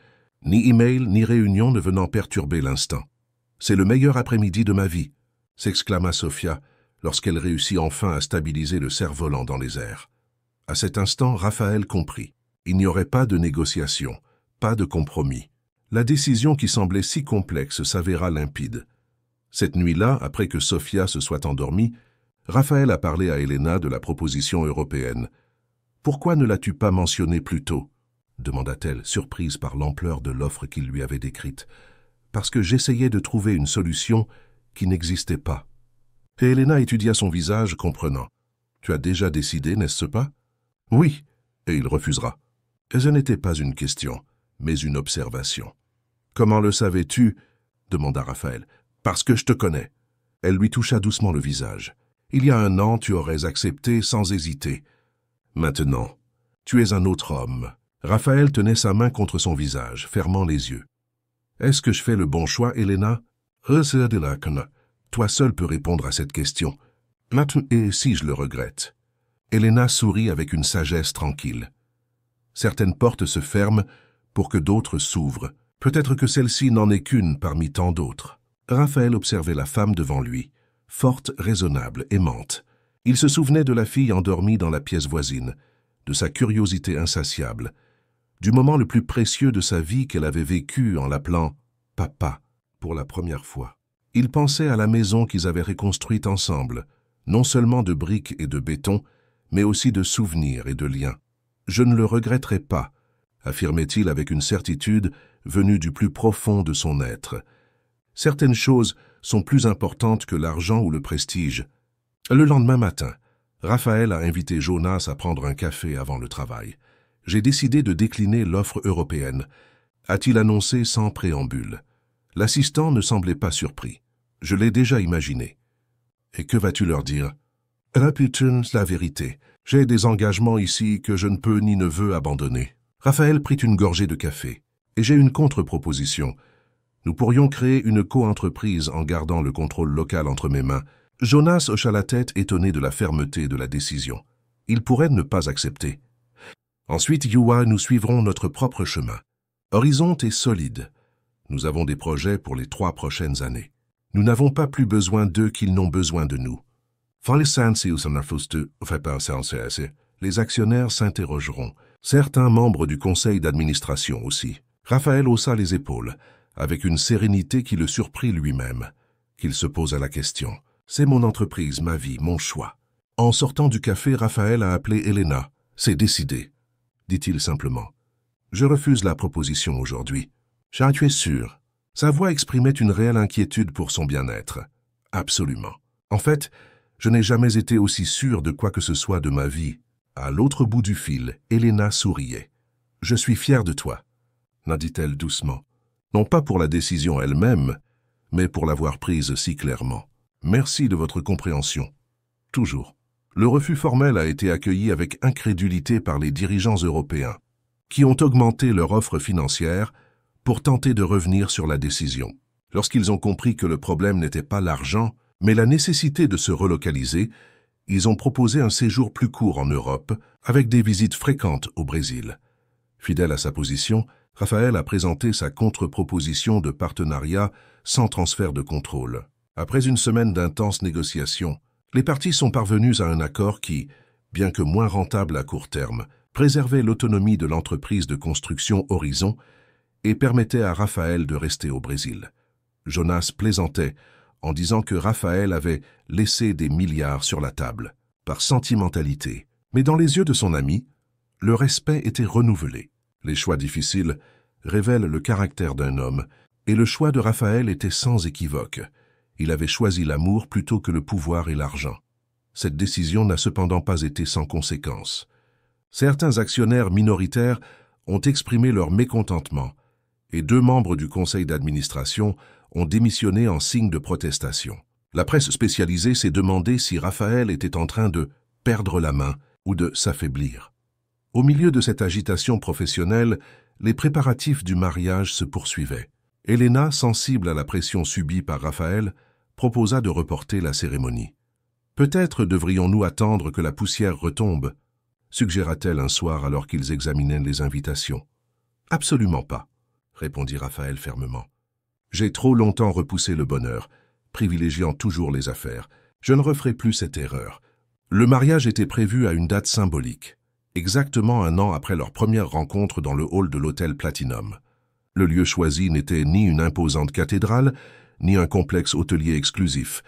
ni email, ni réunion ne venant perturber l'instant. « C'est le meilleur après-midi de ma vie !» s'exclama Sofia lorsqu'elle réussit enfin à stabiliser le cerf-volant dans les airs. À cet instant, Raphaël comprit. Il n'y aurait pas de négociation, pas de compromis. La décision qui semblait si complexe s'avéra limpide. Cette nuit-là, après que Sofia se soit endormie, Raphaël a parlé à Elena de la proposition européenne. « Pourquoi ne l'as-tu pas mentionné plus tôt ?» demanda-t-elle, surprise par l'ampleur de l'offre qu'il lui avait décrite. « Parce que j'essayais de trouver une solution qui n'existait pas. » Et Elena étudia son visage, comprenant. « Tu as déjà décidé, n'est-ce pas ?»« Oui, et il refusera. » Et ce n'était pas une question, mais une observation. « Comment le savais-tu » demanda Raphaël. « Parce que je te connais. » Elle lui toucha doucement le visage. « Il y a 1 an, tu aurais accepté sans hésiter. Maintenant, tu es un autre homme. » Raphaël tenait sa main contre son visage, fermant les yeux. « Est-ce que je fais le bon choix, Elena ?»« Toi seul peux répondre à cette question. Et si je le regrette ?» Elena sourit avec une sagesse tranquille. Certaines portes se ferment pour que d'autres s'ouvrent. Peut-être que celle-ci n'en est qu'une parmi tant d'autres. Raphaël observait la femme devant lui, forte, raisonnable, aimante. Il se souvenait de la fille endormie dans la pièce voisine, de sa curiosité insatiable, du moment le plus précieux de sa vie qu'elle avait vécu en l'appelant « papa » pour la première fois. Il pensait à la maison qu'ils avaient reconstruite ensemble, non seulement de briques et de béton, mais aussi de souvenirs et de liens. « Je ne le regretterai pas », affirmait-il avec une certitude venue du plus profond de son être. « Certaines choses sont plus importantes que l'argent ou le prestige. » Le lendemain matin, Raphaël a invité Jonas à prendre un café avant le travail. « J'ai décidé de décliner l'offre européenne », a-t-il annoncé sans préambule. L'assistant ne semblait pas surpris. « Je l'ai déjà imaginé. »« Et que vas-tu leur dire ?»« La vérité. J'ai des engagements ici que je ne peux ni ne veux abandonner. » Raphaël prit une gorgée de café. « Et j'ai une contre-proposition. Nous pourrions créer une co-entreprise en gardant le contrôle local entre mes mains. » Jonas hocha la tête, étonné de la fermeté de la décision. Il pourrait ne pas accepter. Ensuite, Yuwa, nous suivrons notre propre chemin. Horizonte est solide. Nous avons des projets pour les 3 prochaines années. Nous n'avons pas plus besoin d'eux qu'ils n'ont besoin de nous. Les actionnaires s'interrogeront. Certains membres du conseil d'administration aussi. Raphaël haussa les épaules, avec une sérénité qui le surprit lui-même. Qu'il se posa la question. C'est mon entreprise, ma vie, mon choix. En sortant du café, Raphaël a appelé Elena. C'est décidé, dit-il simplement. Je refuse la proposition aujourd'hui. J'en suis sûr. Sa voix exprimait une réelle inquiétude pour son bien-être. Absolument. En fait, je n'ai jamais été aussi sûr de quoi que ce soit de ma vie. À l'autre bout du fil, Elena souriait. Je suis fier de toi, n'a dit-elle doucement. Non pas pour la décision elle-même, mais pour l'avoir prise si clairement. Merci de votre compréhension. Toujours. Le refus formel a été accueilli avec incrédulité par les dirigeants européens, qui ont augmenté leur offre financière pour tenter de revenir sur la décision. Lorsqu'ils ont compris que le problème n'était pas l'argent, mais la nécessité de se relocaliser, ils ont proposé un séjour plus court en Europe, avec des visites fréquentes au Brésil. Fidèle à sa position, Raphaël a présenté sa contre-proposition de partenariat sans transfert de contrôle. Après une semaine d'intenses négociations, les parties sont parvenues à un accord qui, bien que moins rentable à court terme, préservait l'autonomie de l'entreprise de construction Horizon et permettait à Raphaël de rester au Brésil. Jonas plaisantait en disant que Raphaël avait laissé des milliards sur la table, par sentimentalité. Mais dans les yeux de son ami, le respect était renouvelé. Les choix difficiles révèlent le caractère d'un homme, et le choix de Raphaël était sans équivoque. Il avait choisi l'amour plutôt que le pouvoir et l'argent. Cette décision n'a cependant pas été sans conséquences. Certains actionnaires minoritaires ont exprimé leur mécontentement, et 2 membres du conseil d'administration ont démissionné en signe de protestation. La presse spécialisée s'est demandé si Raphaël était en train de perdre la main ou de s'affaiblir. Au milieu de cette agitation professionnelle, les préparatifs du mariage se poursuivaient. Elena, sensible à la pression subie par Raphaël, proposa de reporter la cérémonie. « Peut-être devrions-nous attendre que la poussière retombe », suggéra-t-elle un soir alors qu'ils examinaient les invitations. « Absolument pas », répondit Raphaël fermement. « J'ai trop longtemps repoussé le bonheur, privilégiant toujours les affaires. Je ne referai plus cette erreur. » Le mariage était prévu à une date symbolique, exactement 1 an après leur première rencontre dans le hall de l'hôtel Platinum. Le lieu choisi n'était ni une imposante cathédrale, ni un complexe hôtelier exclusif,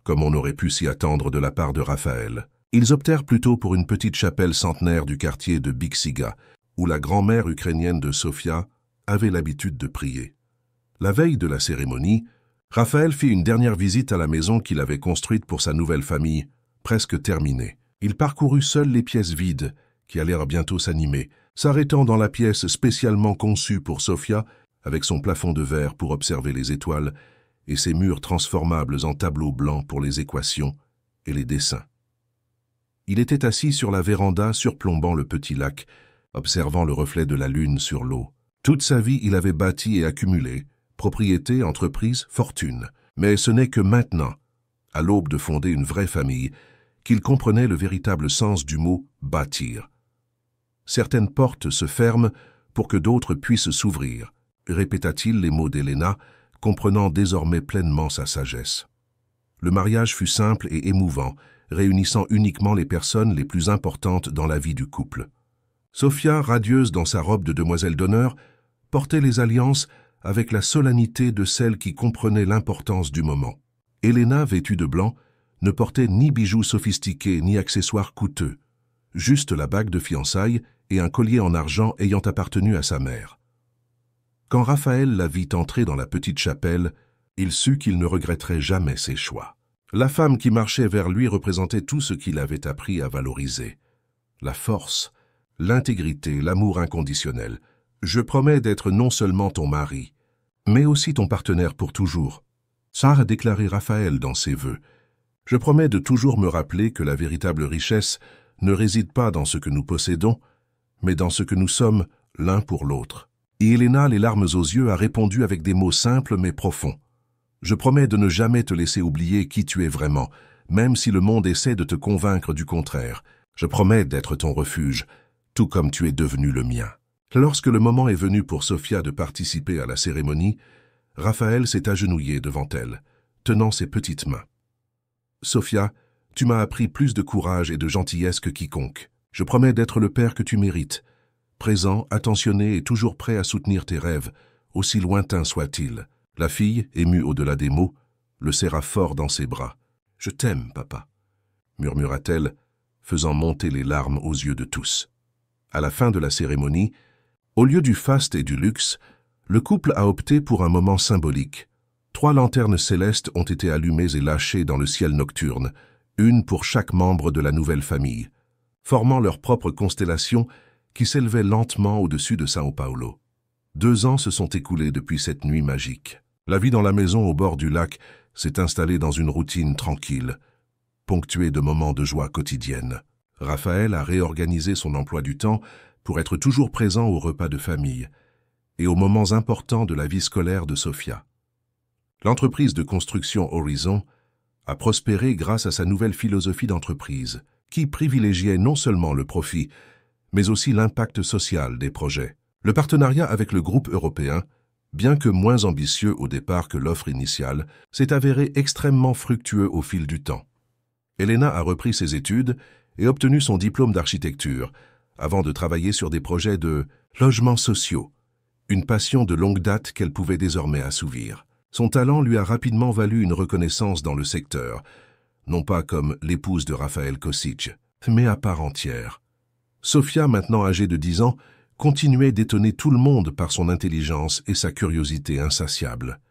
comme on aurait pu s'y attendre de la part de Raphaël. Ils optèrent plutôt pour une petite chapelle centenaire du quartier de Bixiga, où la grand-mère ukrainienne de Sofia avait l'habitude de prier. La veille de la cérémonie, Raphaël fit une dernière visite à la maison qu'il avait construite pour sa nouvelle famille, presque terminée. Il parcourut seul les pièces vides, qui allèrent bientôt s'animer, s'arrêtant dans la pièce spécialement conçue pour Sofia, avec son plafond de verre pour observer les étoiles, et ses murs transformables en tableaux blancs pour les équations et les dessins. Il était assis sur la véranda surplombant le petit lac, observant le reflet de la lune sur l'eau. Toute sa vie, il avait bâti et accumulé, propriété, entreprise, fortune. Mais ce n'est que maintenant, à l'aube de fonder une vraie famille, qu'il comprenait le véritable sens du mot « bâtir ». Certaines portes se ferment pour que d'autres puissent s'ouvrir, répéta-t-il les mots d'Elena, comprenant désormais pleinement sa sagesse. Le mariage fut simple et émouvant, réunissant uniquement les personnes les plus importantes dans la vie du couple. Sofia, radieuse dans sa robe de demoiselle d'honneur, portait les alliances avec la solennité de celle qui comprenait l'importance du moment. Elena, vêtue de blanc, ne portait ni bijoux sophistiqués ni accessoires coûteux, juste la bague de fiançailles et un collier en argent ayant appartenu à sa mère. Quand Raphaël la vit entrer dans la petite chapelle, il sut qu'il ne regretterait jamais ses choix. La femme qui marchait vers lui représentait tout ce qu'il avait appris à valoriser. La force, l'intégrité, l'amour inconditionnel. Je promets d'être non seulement ton mari, mais aussi ton partenaire pour toujours. Ça a déclaré Raphaël dans ses vœux. Je promets de toujours me rappeler que la véritable richesse ne réside pas dans ce que nous possédons, mais dans ce que nous sommes l'un pour l'autre. Et Elena, les larmes aux yeux, a répondu avec des mots simples mais profonds. Je promets de ne jamais te laisser oublier qui tu es vraiment, même si le monde essaie de te convaincre du contraire. Je promets d'être ton refuge, tout comme tu es devenu le mien. Lorsque le moment est venu pour Sofia de participer à la cérémonie, Raphaël s'est agenouillé devant elle, tenant ses petites mains. « Sofia, tu m'as appris plus de courage et de gentillesse que quiconque. Je promets d'être le père que tu mérites, présent, attentionné et toujours prêt à soutenir tes rêves, aussi lointains soient-ils. » La fille, émue au-delà des mots, le serra fort dans ses bras. « Je t'aime, papa », murmura-t-elle, faisant monter les larmes aux yeux de tous. À la fin de la cérémonie, au lieu du faste et du luxe, le couple a opté pour un moment symbolique. 3 lanternes célestes ont été allumées et lâchées dans le ciel nocturne, une pour chaque membre de la nouvelle famille, formant leur propre constellation qui s'élevait lentement au-dessus de São Paulo. 2 ans se sont écoulés depuis cette nuit magique. La vie dans la maison au bord du lac s'est installée dans une routine tranquille, ponctuée de moments de joie quotidienne. Raphaël a réorganisé son emploi du temps pour être toujours présent aux repas de famille et aux moments importants de la vie scolaire de Sofia. L'entreprise de construction Horizon a prospéré grâce à sa nouvelle philosophie d'entreprise, qui privilégiait non seulement le profit, mais aussi l'impact social des projets. Le partenariat avec le groupe européen, bien que moins ambitieux au départ que l'offre initiale, s'est avéré extrêmement fructueux au fil du temps. Elena a repris ses études et obtenu son diplôme d'architecture, avant de travailler sur des projets de logements sociaux, une passion de longue date qu'elle pouvait désormais assouvir. Son talent lui a rapidement valu une reconnaissance dans le secteur, non pas comme l'épouse de Rafael Kosic, mais à part entière. Sofia, maintenant âgée de 10 ans, continuait d'étonner tout le monde par son intelligence et sa curiosité insatiable.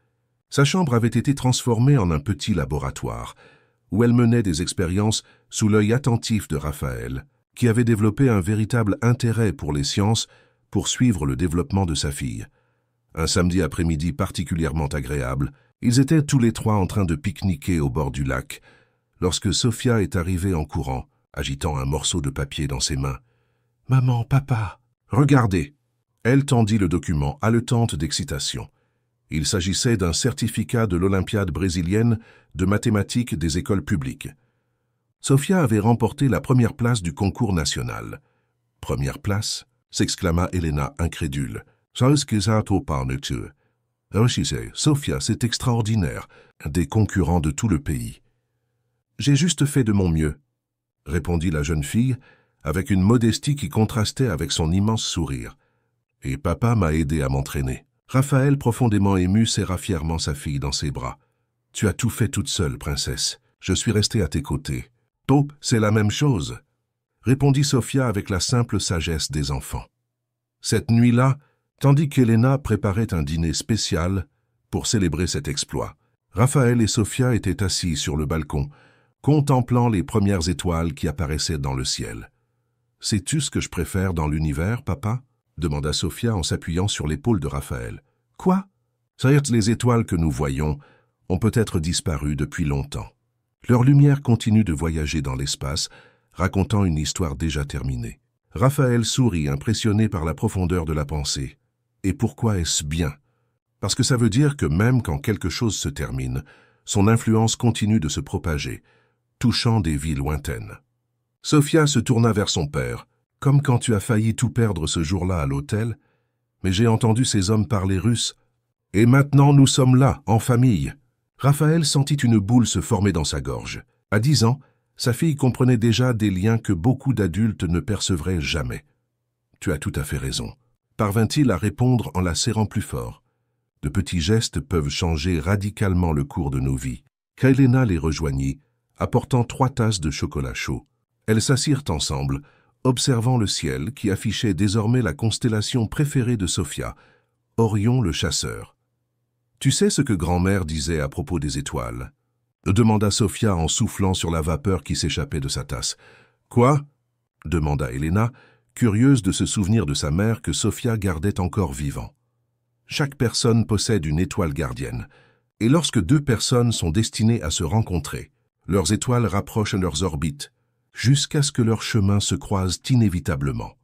Sa chambre avait été transformée en un petit laboratoire, où elle menait des expériences sous l'œil attentif de Raphaël, qui avait développé un véritable intérêt pour les sciences pour suivre le développement de sa fille. Un samedi après-midi particulièrement agréable, ils étaient tous les trois en train de pique-niquer au bord du lac, lorsque Sofia est arrivée en courant, agitant un morceau de papier dans ses mains. « Maman, papa, regardez !» Elle tendit le document, haletante d'excitation. Il s'agissait d'un certificat de l'Olympiade brésilienne de mathématiques des écoles publiques. Sofia avait remporté la première place du concours national. « Première place ?» s'exclama Elena, incrédule. « Ça, c'est ça, par nature. »« Oh, je sais, Sofia, c'est extraordinaire. Des concurrents de tout le pays. »« J'ai juste fait de mon mieux, » répondit la jeune fille, avec une modestie qui contrastait avec son immense sourire. « Et papa m'a aidé à m'entraîner. » Raphaël, profondément ému, serra fièrement sa fille dans ses bras. « Tu as tout fait toute seule, princesse. Je suis resté à tes côtés. »« Oh, c'est la même chose, » répondit Sofia avec la simple sagesse des enfants. Cette nuit-là, tandis qu'Elena préparait un dîner spécial pour célébrer cet exploit, Raphaël et Sofia étaient assis sur le balcon, contemplant les premières étoiles qui apparaissaient dans le ciel. « Sais-tu ce que je préfère dans l'univers, papa ?» demanda Sofia en s'appuyant sur l'épaule de Raphaël. « Quoi ?» Certes, les étoiles que nous voyons ont peut-être disparu depuis longtemps. Leur lumière continue de voyager dans l'espace, racontant une histoire déjà terminée. Raphaël sourit, impressionné par la profondeur de la pensée. Et pourquoi est-ce bien? Parce que ça veut dire que même quand quelque chose se termine, son influence continue de se propager, touchant des vies lointaines. Sofia se tourna vers son père. « Comme quand tu as failli tout perdre ce jour-là à l'hôtel, mais j'ai entendu ces hommes parler russe. Et maintenant nous sommes là, en famille. » Raphaël sentit une boule se former dans sa gorge. À 10 ans, sa fille comprenait déjà des liens que beaucoup d'adultes ne percevraient jamais. « Tu as tout à fait raison. » Parvint-il à répondre en la serrant plus fort. « De petits gestes peuvent changer radicalement le cours de nos vies. » Elena les rejoignit, apportant 3 tasses de chocolat chaud. Elles s'assirent ensemble, observant le ciel qui affichait désormais la constellation préférée de Sofia, Orion le chasseur. « Tu sais ce que grand-mère disait à propos des étoiles ?» demanda Sofia en soufflant sur la vapeur qui s'échappait de sa tasse. « Quoi ?» demanda Elena, curieuse de se souvenir de sa mère que Sofia gardait encore vivant. « Chaque personne possède une étoile gardienne, et lorsque 2 personnes sont destinées à se rencontrer, leurs étoiles rapprochent leurs orbites, jusqu'à ce que leurs chemins se croisent inévitablement. »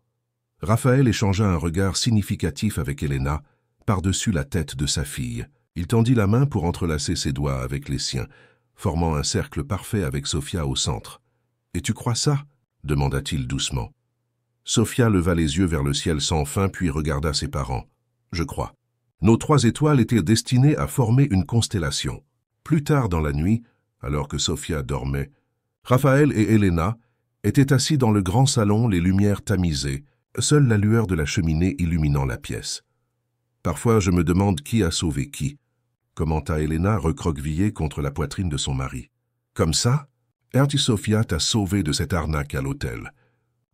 Raphaël échangea un regard significatif avec Elena, par-dessus la tête de sa fille. Il tendit la main pour entrelacer ses doigts avec les siens, formant un cercle parfait avec Sofia au centre. « Et tu crois ça ?» demanda-t-il doucement. Sofia leva les yeux vers le ciel sans fin puis regarda ses parents. « Je crois. » Nos 3 étoiles étaient destinées à former une constellation. Plus tard dans la nuit, alors que Sofia dormait, Raphaël et Elena étaient assis dans le grand salon, les lumières tamisées, seule la lueur de la cheminée illuminant la pièce. « Parfois, je me demande qui a sauvé qui, » commenta Elena recroquevillée contre la poitrine de son mari. « Comme ça, Erti Sofia t'a sauvé de cette arnaque à l'hôtel.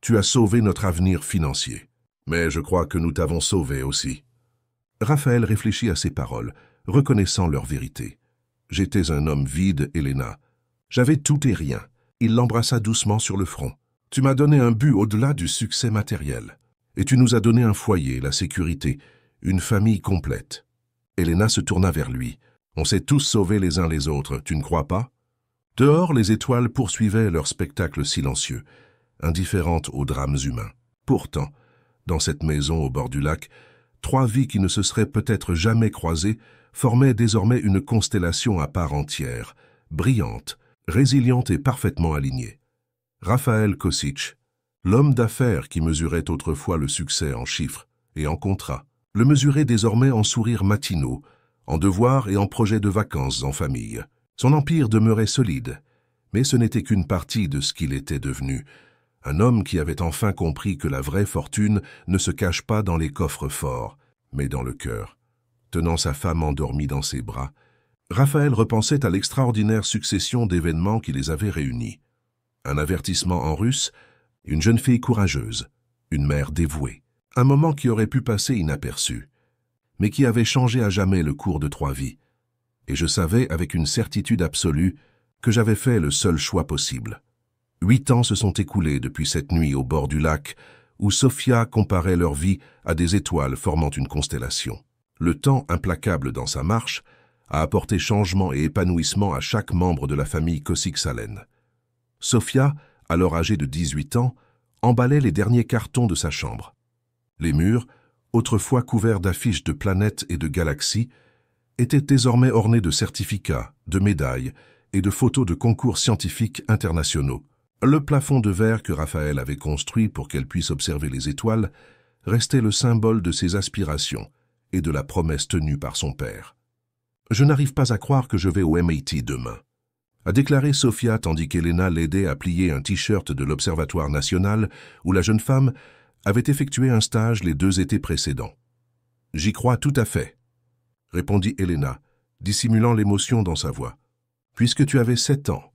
Tu as sauvé notre avenir financier. Mais je crois que nous t'avons sauvé aussi. » Raphaël réfléchit à ces paroles, reconnaissant leur vérité. « J'étais un homme vide, Elena. J'avais tout et rien. » Il l'embrassa doucement sur le front. « Tu m'as donné un but au-delà du succès matériel. Et tu nous as donné un foyer, la sécurité, une famille complète. » Elena se tourna vers lui. « On s'est tous sauvés les uns les autres, tu ne crois pas ?» Dehors, les étoiles poursuivaient leur spectacle silencieux, indifférentes aux drames humains. Pourtant, dans cette maison au bord du lac, 3 vies qui ne se seraient peut-être jamais croisées formaient désormais une constellation à part entière, brillante, résiliente et parfaitement alignée. Rafael Kosic, l'homme d'affaires qui mesurait autrefois le succès en chiffres et en contrats, le mesurait désormais en sourires matinaux, en devoirs et en projets de vacances en famille. Son empire demeurait solide, mais ce n'était qu'une partie de ce qu'il était devenu. Un homme qui avait enfin compris que la vraie fortune ne se cache pas dans les coffres forts, mais dans le cœur. Tenant sa femme endormie dans ses bras, Raphaël repensait à l'extraordinaire succession d'événements qui les avaient réunis. Un avertissement en russe, une jeune fille courageuse, une mère dévouée. Un moment qui aurait pu passer inaperçu, mais qui avait changé à jamais le cours de 3 vies. Et je savais avec une certitude absolue que j'avais fait le seul choix possible. 8 ans se sont écoulés depuis cette nuit au bord du lac où Sofia comparait leur vie à des étoiles formant une constellation. Le temps, implacable dans sa marche, a apporté changement et épanouissement à chaque membre de la famille Kosik-Salen. Sofia, alors âgée de 18 ans, emballait les derniers cartons de sa chambre. Les murs, autrefois couverts d'affiches de planètes et de galaxies, étaient désormais ornés de certificats, de médailles et de photos de concours scientifiques internationaux. Le plafond de verre que Raphaël avait construit pour qu'elle puisse observer les étoiles restait le symbole de ses aspirations et de la promesse tenue par son père. « Je n'arrive pas à croire que je vais au MIT demain », a déclaré Sofia tandis qu'Elena l'aidait à plier un t-shirt de l'Observatoire national où la jeune femme avait effectué un stage les 2 étés précédents. « J'y crois tout à fait », répondit Elena, dissimulant l'émotion dans sa voix. « Puisque tu avais 7 ans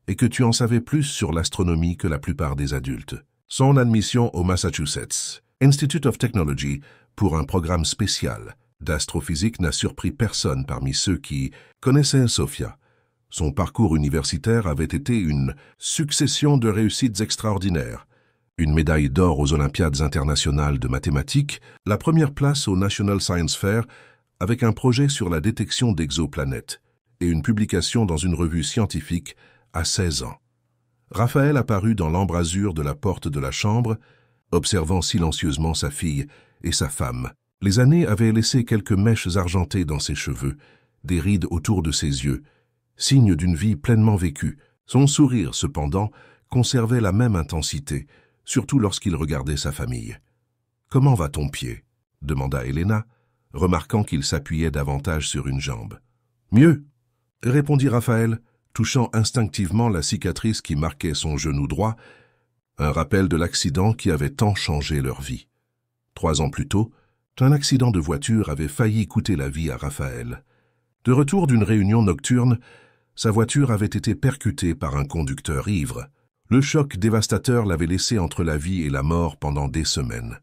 et que tu en savais plus sur l'astronomie que la plupart des adultes. » Son admission au Massachusetts Institute of Technology pour un programme spécial d'astrophysique n'a surpris personne parmi ceux qui connaissaient Sofia. Son parcours universitaire avait été une succession de réussites extraordinaires. Une médaille d'or aux Olympiades internationales de mathématiques, la première place au National Science Fair avec un projet sur la détection d'exoplanètes et une publication dans une revue scientifique à 16 ans. Raphaël apparut dans l'embrasure de la porte de la chambre, observant silencieusement sa fille et sa femme. Les années avaient laissé quelques mèches argentées dans ses cheveux, des rides autour de ses yeux, signe d'une vie pleinement vécue. Son sourire, cependant, conservait la même intensité, surtout lorsqu'il regardait sa famille. « Comment va ton pied » demanda Elena, remarquant qu'il s'appuyait davantage sur une jambe. « Mieux » répondit Raphaël, touchant instinctivement la cicatrice qui marquait son genou droit, un rappel de l'accident qui avait tant changé leur vie. 3 ans plus tôt, un accident de voiture avait failli coûter la vie à Raphaël. De retour d'une réunion nocturne, sa voiture avait été percutée par un conducteur ivre. Le choc dévastateur l'avait laissé entre la vie et la mort pendant des semaines,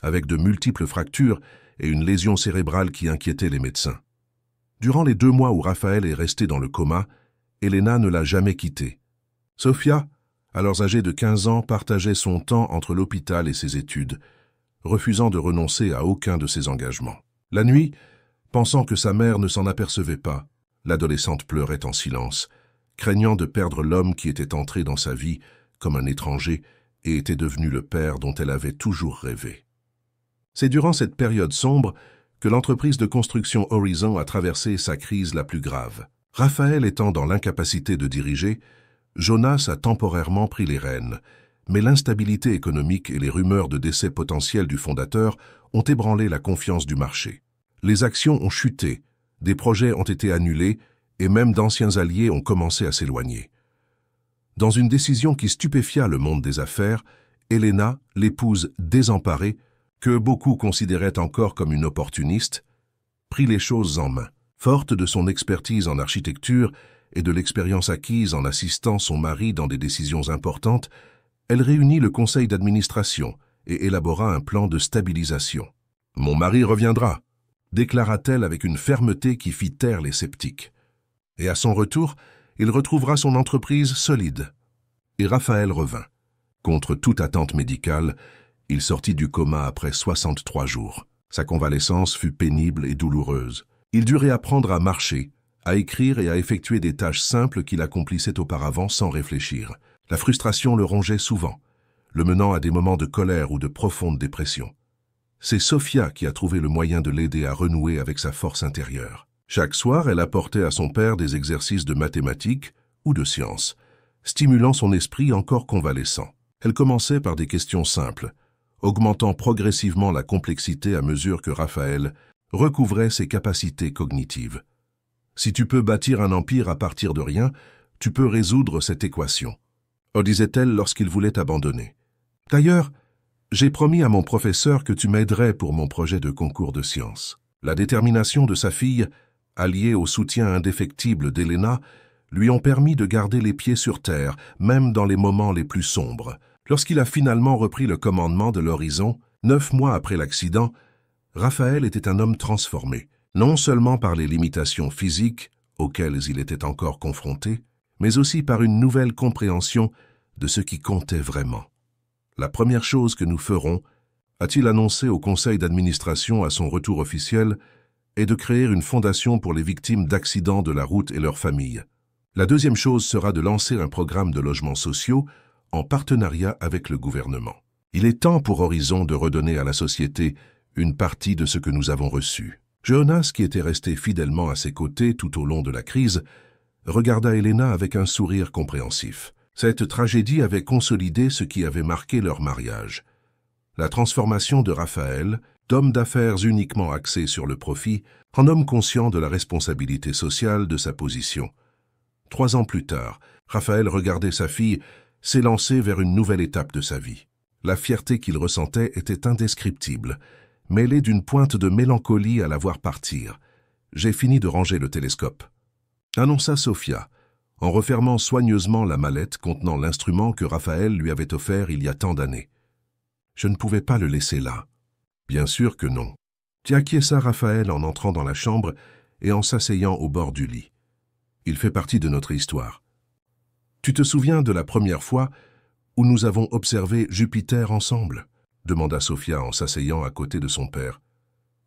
avec de multiples fractures et une lésion cérébrale qui inquiétait les médecins. Durant les 2 mois où Raphaël est resté dans le coma, Elena ne l'a jamais quitté. Sofia, alors âgée de 15 ans, partageait son temps entre l'hôpital et ses études, refusant de renoncer à aucun de ses engagements. La nuit, pensant que sa mère ne s'en apercevait pas, l'adolescente pleurait en silence, craignant de perdre l'homme qui était entré dans sa vie comme un étranger et était devenu le père dont elle avait toujours rêvé. C'est durant cette période sombre que l'entreprise de construction Horizon a traversé sa crise la plus grave. Raphaël étant dans l'incapacité de diriger, Jonas a temporairement pris les rênes, mais l'instabilité économique et les rumeurs de décès potentiel du fondateur ont ébranlé la confiance du marché. Les actions ont chuté, des projets ont été annulés et même d'anciens alliés ont commencé à s'éloigner. Dans une décision qui stupéfia le monde des affaires, Elena, l'épouse désemparée, que beaucoup considéraient encore comme une opportuniste, prit les choses en main. Forte de son expertise en architecture et de l'expérience acquise en assistant son mari dans des décisions importantes, elle réunit le conseil d'administration et élabora un plan de stabilisation. « Mon mari reviendra », déclara-t-elle avec une fermeté qui fit taire les sceptiques. Et à son retour, il retrouvera son entreprise solide. Et Raphaël revint. Contre toute attente médicale, il sortit du coma après 63 jours. Sa convalescence fut pénible et douloureuse. Il dut réapprendre à marcher, à écrire et à effectuer des tâches simples qu'il accomplissait auparavant sans réfléchir. La frustration le rongeait souvent, le menant à des moments de colère ou de profonde dépression. C'est Sofia qui a trouvé le moyen de l'aider à renouer avec sa force intérieure. Chaque soir, elle apportait à son père des exercices de mathématiques ou de sciences, stimulant son esprit encore convalescent. Elle commençait par des questions simples, augmentant progressivement la complexité à mesure que Raphaël recouvrait ses capacités cognitives. Si tu peux bâtir un empire à partir de rien, tu peux résoudre cette équation, disait-elle lorsqu'il voulait abandonner. D'ailleurs, j'ai promis à mon professeur que tu m'aiderais pour mon projet de concours de sciences. La détermination de sa fille alliés au soutien indéfectible d'Elena, lui ont permis de garder les pieds sur terre, même dans les moments les plus sombres. Lorsqu'il a finalement repris le commandement de l'Horizon, 9 mois après l'accident, Raphaël était un homme transformé, non seulement par les limitations physiques auxquelles il était encore confronté, mais aussi par une nouvelle compréhension de ce qui comptait vraiment. La première chose que nous ferons, a-t-il annoncé au conseil d'administration à son retour officiel, est de créer une fondation pour les victimes d'accidents de la route et leurs familles. La deuxième chose sera de lancer un programme de logements sociaux en partenariat avec le gouvernement. Il est temps pour Horizon de redonner à la société une partie de ce que nous avons reçu. Jonas, qui était resté fidèlement à ses côtés tout au long de la crise, regarda Elena avec un sourire compréhensif. Cette tragédie avait consolidé ce qui avait marqué leur mariage. La transformation de Raphaël, d'homme d'affaires uniquement axé sur le profit, en homme conscient de la responsabilité sociale de sa position. 3 ans plus tard, Raphaël regardait sa fille s'élancer vers une nouvelle étape de sa vie. La fierté qu'il ressentait était indescriptible, mêlée d'une pointe de mélancolie à la voir partir. « J'ai fini de ranger le télescope », annonça Sophia, en refermant soigneusement la mallette contenant l'instrument que Raphaël lui avait offert il y a tant d'années. Je ne pouvais pas le laisser là. Bien sûr que non. Tu acquiesça Raphaël en entrant dans la chambre et en s'asseyant au bord du lit. Il fait partie de notre histoire. Tu te souviens de la première fois où nous avons observé Jupiter ensemble ? Demanda Sophia en s'asseyant à côté de son père.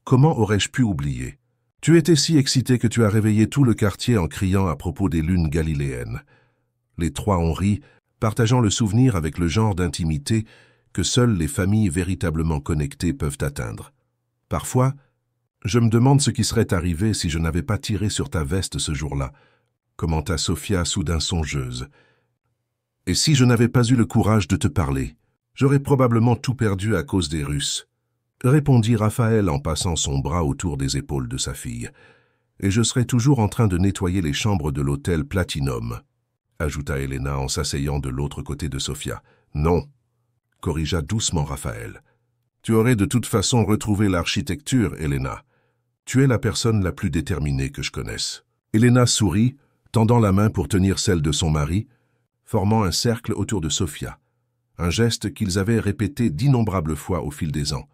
Comment aurais-je pu oublier ? Tu étais si excité que tu as réveillé tout le quartier en criant à propos des lunes galiléennes. Les 3 ont ri, partageant le souvenir avec le genre d'intimité que seules les familles véritablement connectées peuvent atteindre. Parfois, je me demande ce qui serait arrivé si je n'avais pas tiré sur ta veste ce jour-là, commenta Sophia soudain songeuse. Et si je n'avais pas eu le courage de te parler, j'aurais probablement tout perdu à cause des Russes, répondit Raphaël en passant son bras autour des épaules de sa fille. Et je serais toujours en train de nettoyer les chambres de l'hôtel Platinum, ajouta Elena en s'asseyant de l'autre côté de Sophia. Non, corrigea doucement Raphaël. Tu aurais de toute façon retrouvé l'architecture, Elena. Tu es la personne la plus déterminée que je connaisse. Elena sourit, tendant la main pour tenir celle de son mari, formant un cercle autour de Sophia, un geste qu'ils avaient répété d'innombrables fois au fil des ans,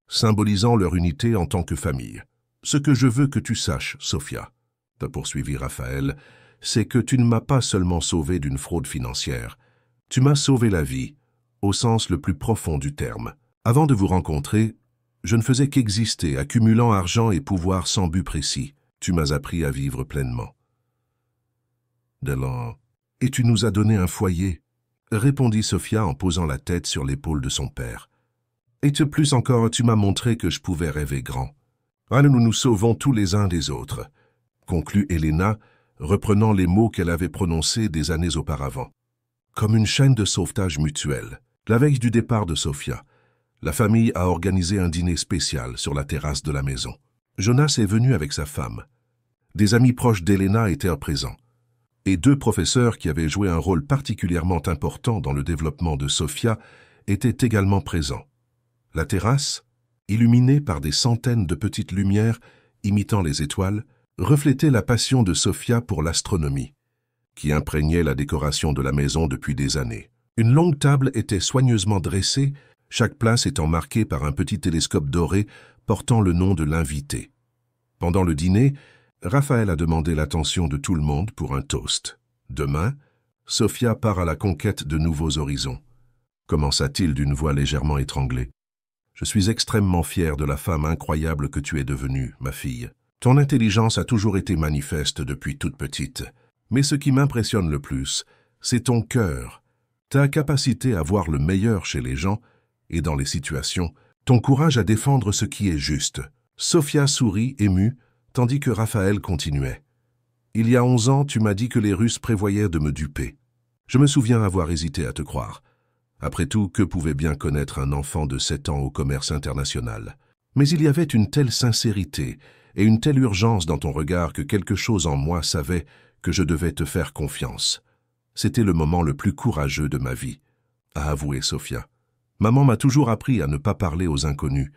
symbolisant leur unité en tant que famille. « Ce que je veux que tu saches, Sophia, » poursuivit Raphaël, « c'est que tu ne m'as pas seulement sauvé d'une fraude financière. Tu m'as sauvé la vie, au sens le plus profond du terme. Avant de vous rencontrer, je ne faisais qu'exister, accumulant argent et pouvoir sans but précis. Tu m'as appris à vivre pleinement. » Dès lors, « Et tu nous as donné un foyer » répondit Sophia en posant la tête sur l'épaule de son père. « Et de plus encore, tu m'as montré que je pouvais rêver grand. Allez, nous nous sauvons tous les uns des autres » conclut Elena, reprenant les mots qu'elle avait prononcés des années auparavant. Comme une chaîne de sauvetage mutuel, la veille du départ de Sophia, la famille a organisé un dîner spécial sur la terrasse de la maison. Jonas est venu avec sa femme. Des amis proches d'Elena étaient présents. Et 2 professeurs qui avaient joué un rôle particulièrement important dans le développement de Sophia étaient également présents. La terrasse, illuminée par des centaines de petites lumières imitant les étoiles, reflétait la passion de Sophia pour l'astronomie, qui imprégnait la décoration de la maison depuis des années. Une longue table était soigneusement dressée, chaque place étant marquée par un petit télescope doré portant le nom de l'invité. Pendant le dîner, Raphaël a demandé l'attention de tout le monde pour un toast. Demain, Sophia part à la conquête de nouveaux horizons. Commença-t-il d'une voix légèrement étranglée. Je suis extrêmement fier de la femme incroyable que tu es devenue, ma fille. Ton intelligence a toujours été manifeste depuis toute petite. Mais ce qui m'impressionne le plus, c'est ton cœur, ta capacité à voir le meilleur chez les gens et dans les situations, ton courage à défendre ce qui est juste. Sophia sourit, émue, tandis que Raphaël continuait. « Il y a 11 ans, tu m'as dit que les Russes prévoyaient de me duper. Je me souviens avoir hésité à te croire. Après tout, que pouvait bien connaître un enfant de 7 ans au commerce international? Mais il y avait une telle sincérité et une telle urgence dans ton regard que quelque chose en moi savait que je devais te faire confiance. C'était le moment le plus courageux de ma vie, » a avoué Sophia. « Maman m'a toujours appris à ne pas parler aux inconnus,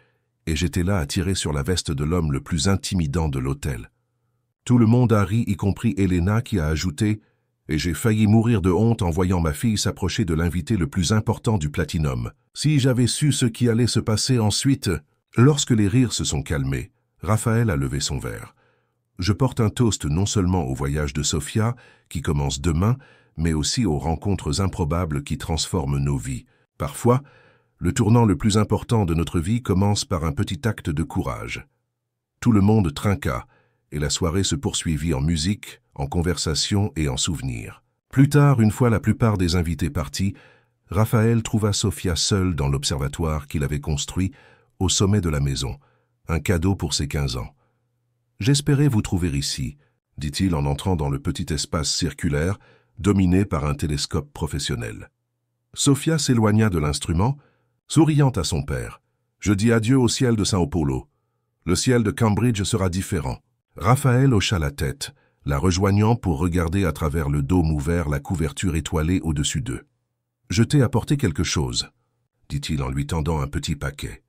et j'étais là à tirer sur la veste de l'homme le plus intimidant de l'hôtel. Tout le monde a ri, y compris Elena qui a ajouté « Et j'ai failli mourir de honte en voyant ma fille s'approcher de l'invité le plus important du Platinum. Si j'avais su ce qui allait se passer ensuite… » Lorsque les rires se sont calmés, Raphaël a levé son verre. « Je porte un toast non seulement au voyage de Sofia, qui commence demain, mais aussi aux rencontres improbables qui transforment nos vies. Parfois, le tournant le plus important de notre vie commence par un petit acte de courage. » Tout le monde trinqua, et la soirée se poursuivit en musique, en conversation et en souvenirs. Plus tard, une fois la plupart des invités partis, Raphaël trouva Sofia seule dans l'observatoire qu'il avait construit au sommet de la maison, un cadeau pour ses 15 ans. « J'espérais vous trouver ici », dit-il en entrant dans le petit espace circulaire, dominé par un télescope professionnel. Sofia s'éloigna de l'instrument, souriant à son père. « Je dis adieu au ciel de Sao Paulo. Le ciel de Cambridge sera différent. » Raphaël hocha la tête, la rejoignant pour regarder à travers le dôme ouvert la couverture étoilée au-dessus d'eux. « Je t'ai apporté quelque chose, » dit-il en lui tendant un petit paquet.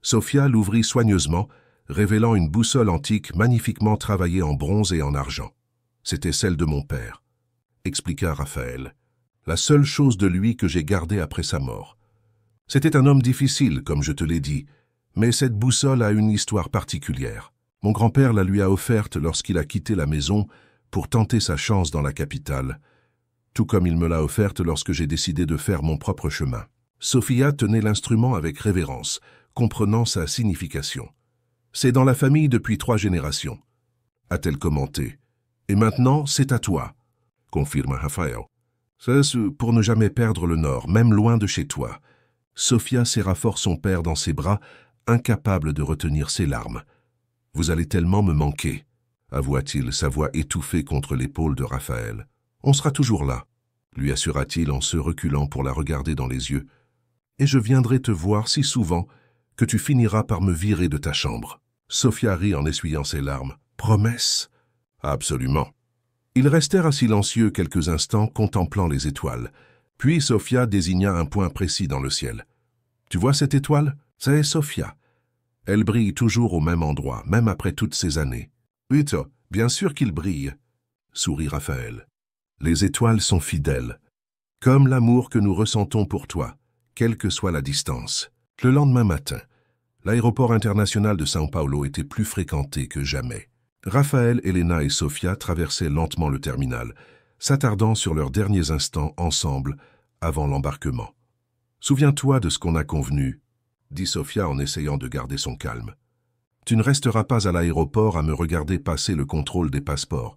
Sofia l'ouvrit soigneusement, révélant une boussole antique magnifiquement travaillée en bronze et en argent. « C'était celle de mon père, » expliqua Raphaël. « La seule chose de lui que j'ai gardée après sa mort. C'était un homme difficile, comme je te l'ai dit, mais cette boussole a une histoire particulière. Mon grand-père la lui a offerte lorsqu'il a quitté la maison pour tenter sa chance dans la capitale, tout comme il me l'a offerte lorsque j'ai décidé de faire mon propre chemin. » Sofia tenait l'instrument avec révérence, comprenant sa signification. « C'est dans la famille depuis 3 générations, » a-t-elle commenté. « Et maintenant, c'est à toi, » confirma Raphaël. « C'est pour ne jamais perdre le nord, même loin de chez toi. » Sofia serra fort son père dans ses bras, incapable de retenir ses larmes. « Vous allez tellement me manquer, » avoua-t-il, sa voix étouffée contre l'épaule de Raphaël. « On sera toujours là, » lui assura-t-il en se reculant pour la regarder dans les yeux. « Et je viendrai te voir si souvent que tu finiras par me virer de ta chambre. » Sofia rit en essuyant ses larmes. « Promesse ?»« Absolument. » Ils restèrent silencieux quelques instants contemplant les étoiles. Puis Sofia désigna un point précis dans le ciel. « Tu vois cette étoile? C'est Sofia. Elle brille toujours au même endroit, même après toutes ces années. »« Oui, bien sûr qu'il brille, » sourit Raphaël. « Les étoiles sont fidèles, comme l'amour que nous ressentons pour toi, quelle que soit la distance. » Le lendemain matin, l'aéroport international de São Paulo était plus fréquenté que jamais. Raphaël, Elena et Sofia traversaient lentement le terminal, s'attardant sur leurs derniers instants ensemble avant l'embarquement. « Souviens-toi de ce qu'on a convenu, » dit Sofia en essayant de garder son calme. « Tu ne resteras pas à l'aéroport à me regarder passer le contrôle des passeports.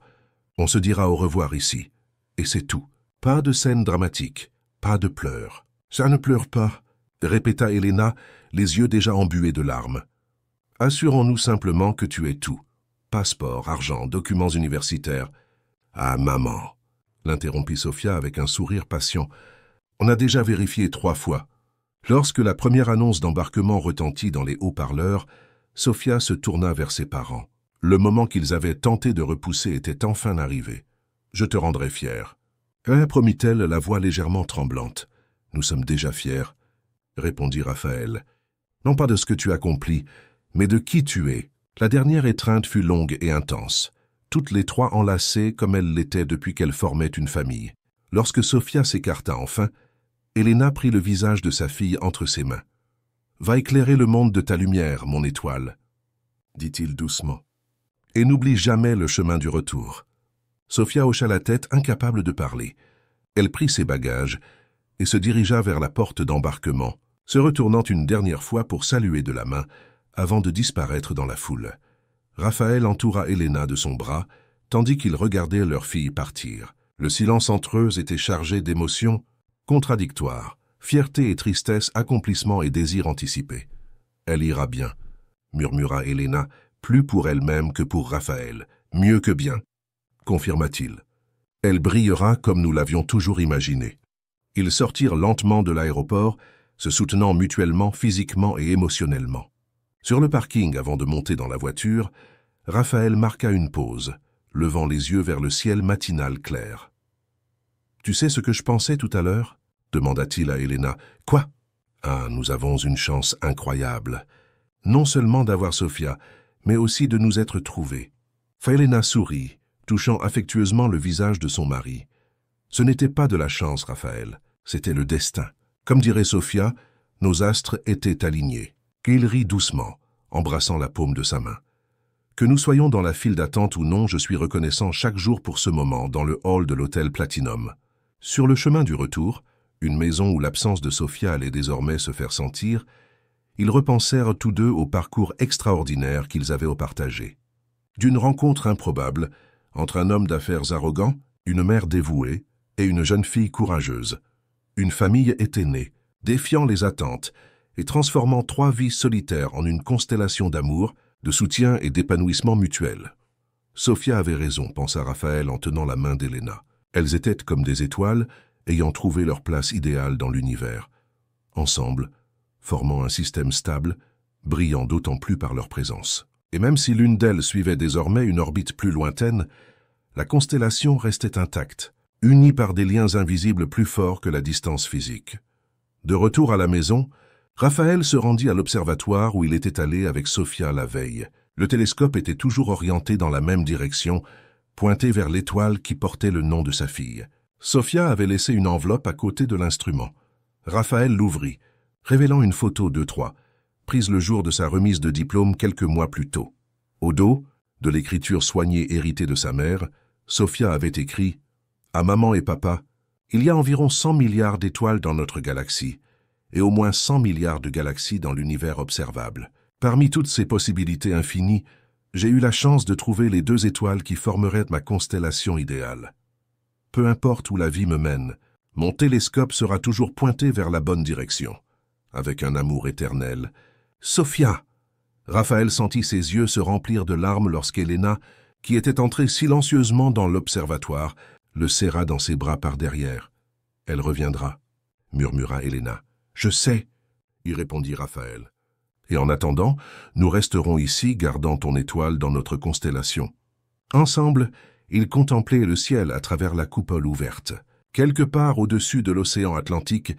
On se dira au revoir ici. Et c'est tout. Pas de scène dramatique, pas de pleurs. »« Ça ne pleure pas, » répéta Elena, les yeux déjà embués de larmes. « Assurons-nous simplement que tu es tout. Passeport, argent, documents universitaires. »« Ah, maman !» l'interrompit Sofia avec un sourire patient. « On a déjà vérifié 3 fois. » Lorsque la première annonce d'embarquement retentit dans les haut-parleurs, Sofia se tourna vers ses parents. Le moment qu'ils avaient tenté de repousser était enfin arrivé. « Je te rendrai fier. » promit-elle, la voix légèrement tremblante. « Nous sommes déjà fiers, » répondit Raphaël. « Non pas de ce que tu accomplis, mais de qui tu es. » La dernière étreinte fut longue et intense, toutes les 3 enlacées comme elles l'étaient depuis qu'elles formaient une famille. Lorsque Sofia s'écarta enfin, Elena prit le visage de sa fille entre ses mains. « Va éclairer le monde de ta lumière, mon étoile, » dit-il doucement. « Et n'oublie jamais le chemin du retour. » Sofia hocha la tête, incapable de parler. Elle prit ses bagages et se dirigea vers la porte d'embarquement, se retournant une dernière fois pour saluer de la main avant de disparaître dans la foule. Raphaël entoura Elena de son bras, tandis qu'ils regardaient leur fille partir. Le silence entre eux était chargé d'émotions contradictoires, fierté et tristesse, accomplissement et désir anticipé. « Elle ira bien, » murmura Elena, plus pour elle-même que pour Raphaël. « Mieux que bien, » confirma-t-il. « Elle brillera comme nous l'avions toujours imaginé. » Ils sortirent lentement de l'aéroport, se soutenant mutuellement, physiquement et émotionnellement. Sur le parking, avant de monter dans la voiture, Raphaël marqua une pause, levant les yeux vers le ciel matinal clair. « Tu sais ce que je pensais tout à l'heure » demanda-t-il à Elena. « Quoi ?»« Ah, nous avons une chance incroyable. Non seulement d'avoir Sofia, mais aussi de nous être trouvés. Elena sourit, touchant affectueusement le visage de son mari. Ce n'était pas de la chance, Raphaël, c'était le destin. Comme dirait Sofia, nos astres étaient alignés. Il rit doucement, embrassant la paume de sa main. Que nous soyons dans la file d'attente ou non, je suis reconnaissant chaque jour pour ce moment dans le hall de l'hôtel Platinum. Sur le chemin du retour, une maison où l'absence de Sofia allait désormais se faire sentir, ils repensèrent tous deux au parcours extraordinaire qu'ils avaient partagé. D'une rencontre improbable, entre un homme d'affaires arrogant, une mère dévouée et une jeune fille courageuse. Une famille était née, défiant les attentes et transformant 3 vies solitaires en une constellation d'amour, de soutien et d'épanouissement mutuel. Sofia avait raison, pensa Raphaël en tenant la main d'Elena. Elles étaient comme des étoiles, ayant trouvé leur place idéale dans l'univers. Ensemble, formant un système stable, brillant d'autant plus par leur présence. Et même si l'une d'elles suivait désormais une orbite plus lointaine, la constellation restait intacte, unie par des liens invisibles plus forts que la distance physique. De retour à la maison, Raphaël se rendit à l'observatoire où il était allé avec Sofia la veille. Le télescope était toujours orienté dans la même direction, pointé vers l'étoile qui portait le nom de sa fille. Sofia avait laissé une enveloppe à côté de l'instrument. Raphaël l'ouvrit, révélant une photo d'eux 3, prise le jour de sa remise de diplôme quelques mois plus tôt. Au dos, de l'écriture soignée héritée de sa mère, Sofia avait écrit « À maman et papa, il y a environ 100 milliards d'étoiles dans notre galaxie, et au moins 100 milliards de galaxies dans l'univers observable. Parmi toutes ces possibilités infinies, j'ai eu la chance de trouver les 2 étoiles qui formeraient ma constellation idéale. Peu importe où la vie me mène, mon télescope sera toujours pointé vers la bonne direction. Avec un amour éternel. Sofia !» Raphaël sentit ses yeux se remplir de larmes lorsqu'Elena, qui était entrée silencieusement dans l'observatoire, le serra dans ses bras par derrière. « Elle reviendra, » murmura Elena. « Je sais, » y répondit Raphaël. « Et en attendant, nous resterons ici, gardant ton étoile dans notre constellation. » Ensemble, ils contemplaient le ciel à travers la coupole ouverte. Quelque part au-dessus de l'océan Atlantique,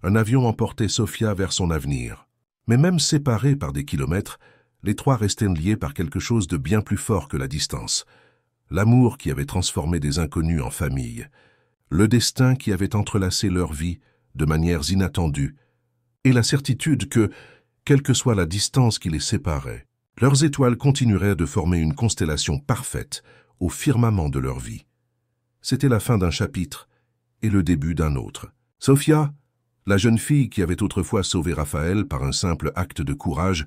un avion emportait Sofia vers son avenir. Mais même séparés par des kilomètres, les 3 restaient liés par quelque chose de bien plus fort que la distance. L'amour qui avait transformé des inconnus en famille, le destin qui avait entrelacé leur vie de manières inattendues, et la certitude que, quelle que soit la distance qui les séparait, leurs étoiles continueraient de former une constellation parfaite au firmament de leur vie. C'était la fin d'un chapitre et le début d'un autre. Sofia, la jeune fille qui avait autrefois sauvé Raphaël par un simple acte de courage,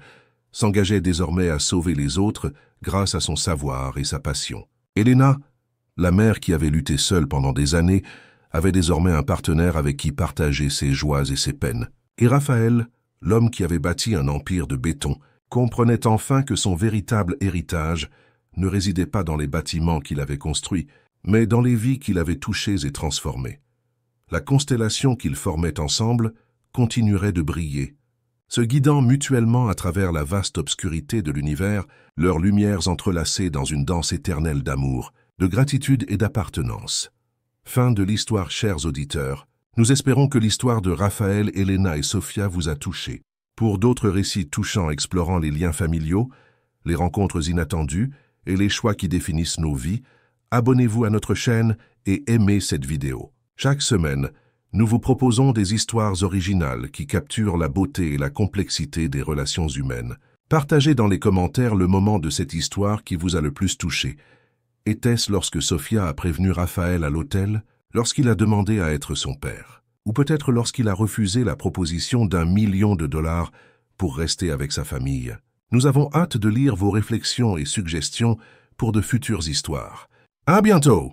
s'engageait désormais à sauver les autres grâce à son savoir et sa passion. Elena, la mère qui avait lutté seule pendant des années, avait désormais un partenaire avec qui partager ses joies et ses peines. Et Raphaël, l'homme qui avait bâti un empire de béton, comprenait enfin que son véritable héritage ne résidait pas dans les bâtiments qu'il avait construits, mais dans les vies qu'il avait touchées et transformées. La constellation qu'ils formaient ensemble continuerait de briller, se guidant mutuellement à travers la vaste obscurité de l'univers, leurs lumières entrelacées dans une danse éternelle d'amour, de gratitude et d'appartenance. Fin de l'histoire, chers auditeurs. Nous espérons que l'histoire de Raphaël, Elena et Sofia vous a touché. Pour d'autres récits touchants explorant les liens familiaux, les rencontres inattendues et les choix qui définissent nos vies, abonnez-vous à notre chaîne et aimez cette vidéo. Chaque semaine, nous vous proposons des histoires originales qui capturent la beauté et la complexité des relations humaines. Partagez dans les commentaires le moment de cette histoire qui vous a le plus touché. Était-ce lorsque Sofia a prévenu Raphaël à l'hôtel, lorsqu'il a demandé à être son père, ou peut-être lorsqu'il a refusé la proposition d'1 million de dollars pour rester avec sa famille? Nous avons hâte de lire vos réflexions et suggestions pour de futures histoires. À bientôt!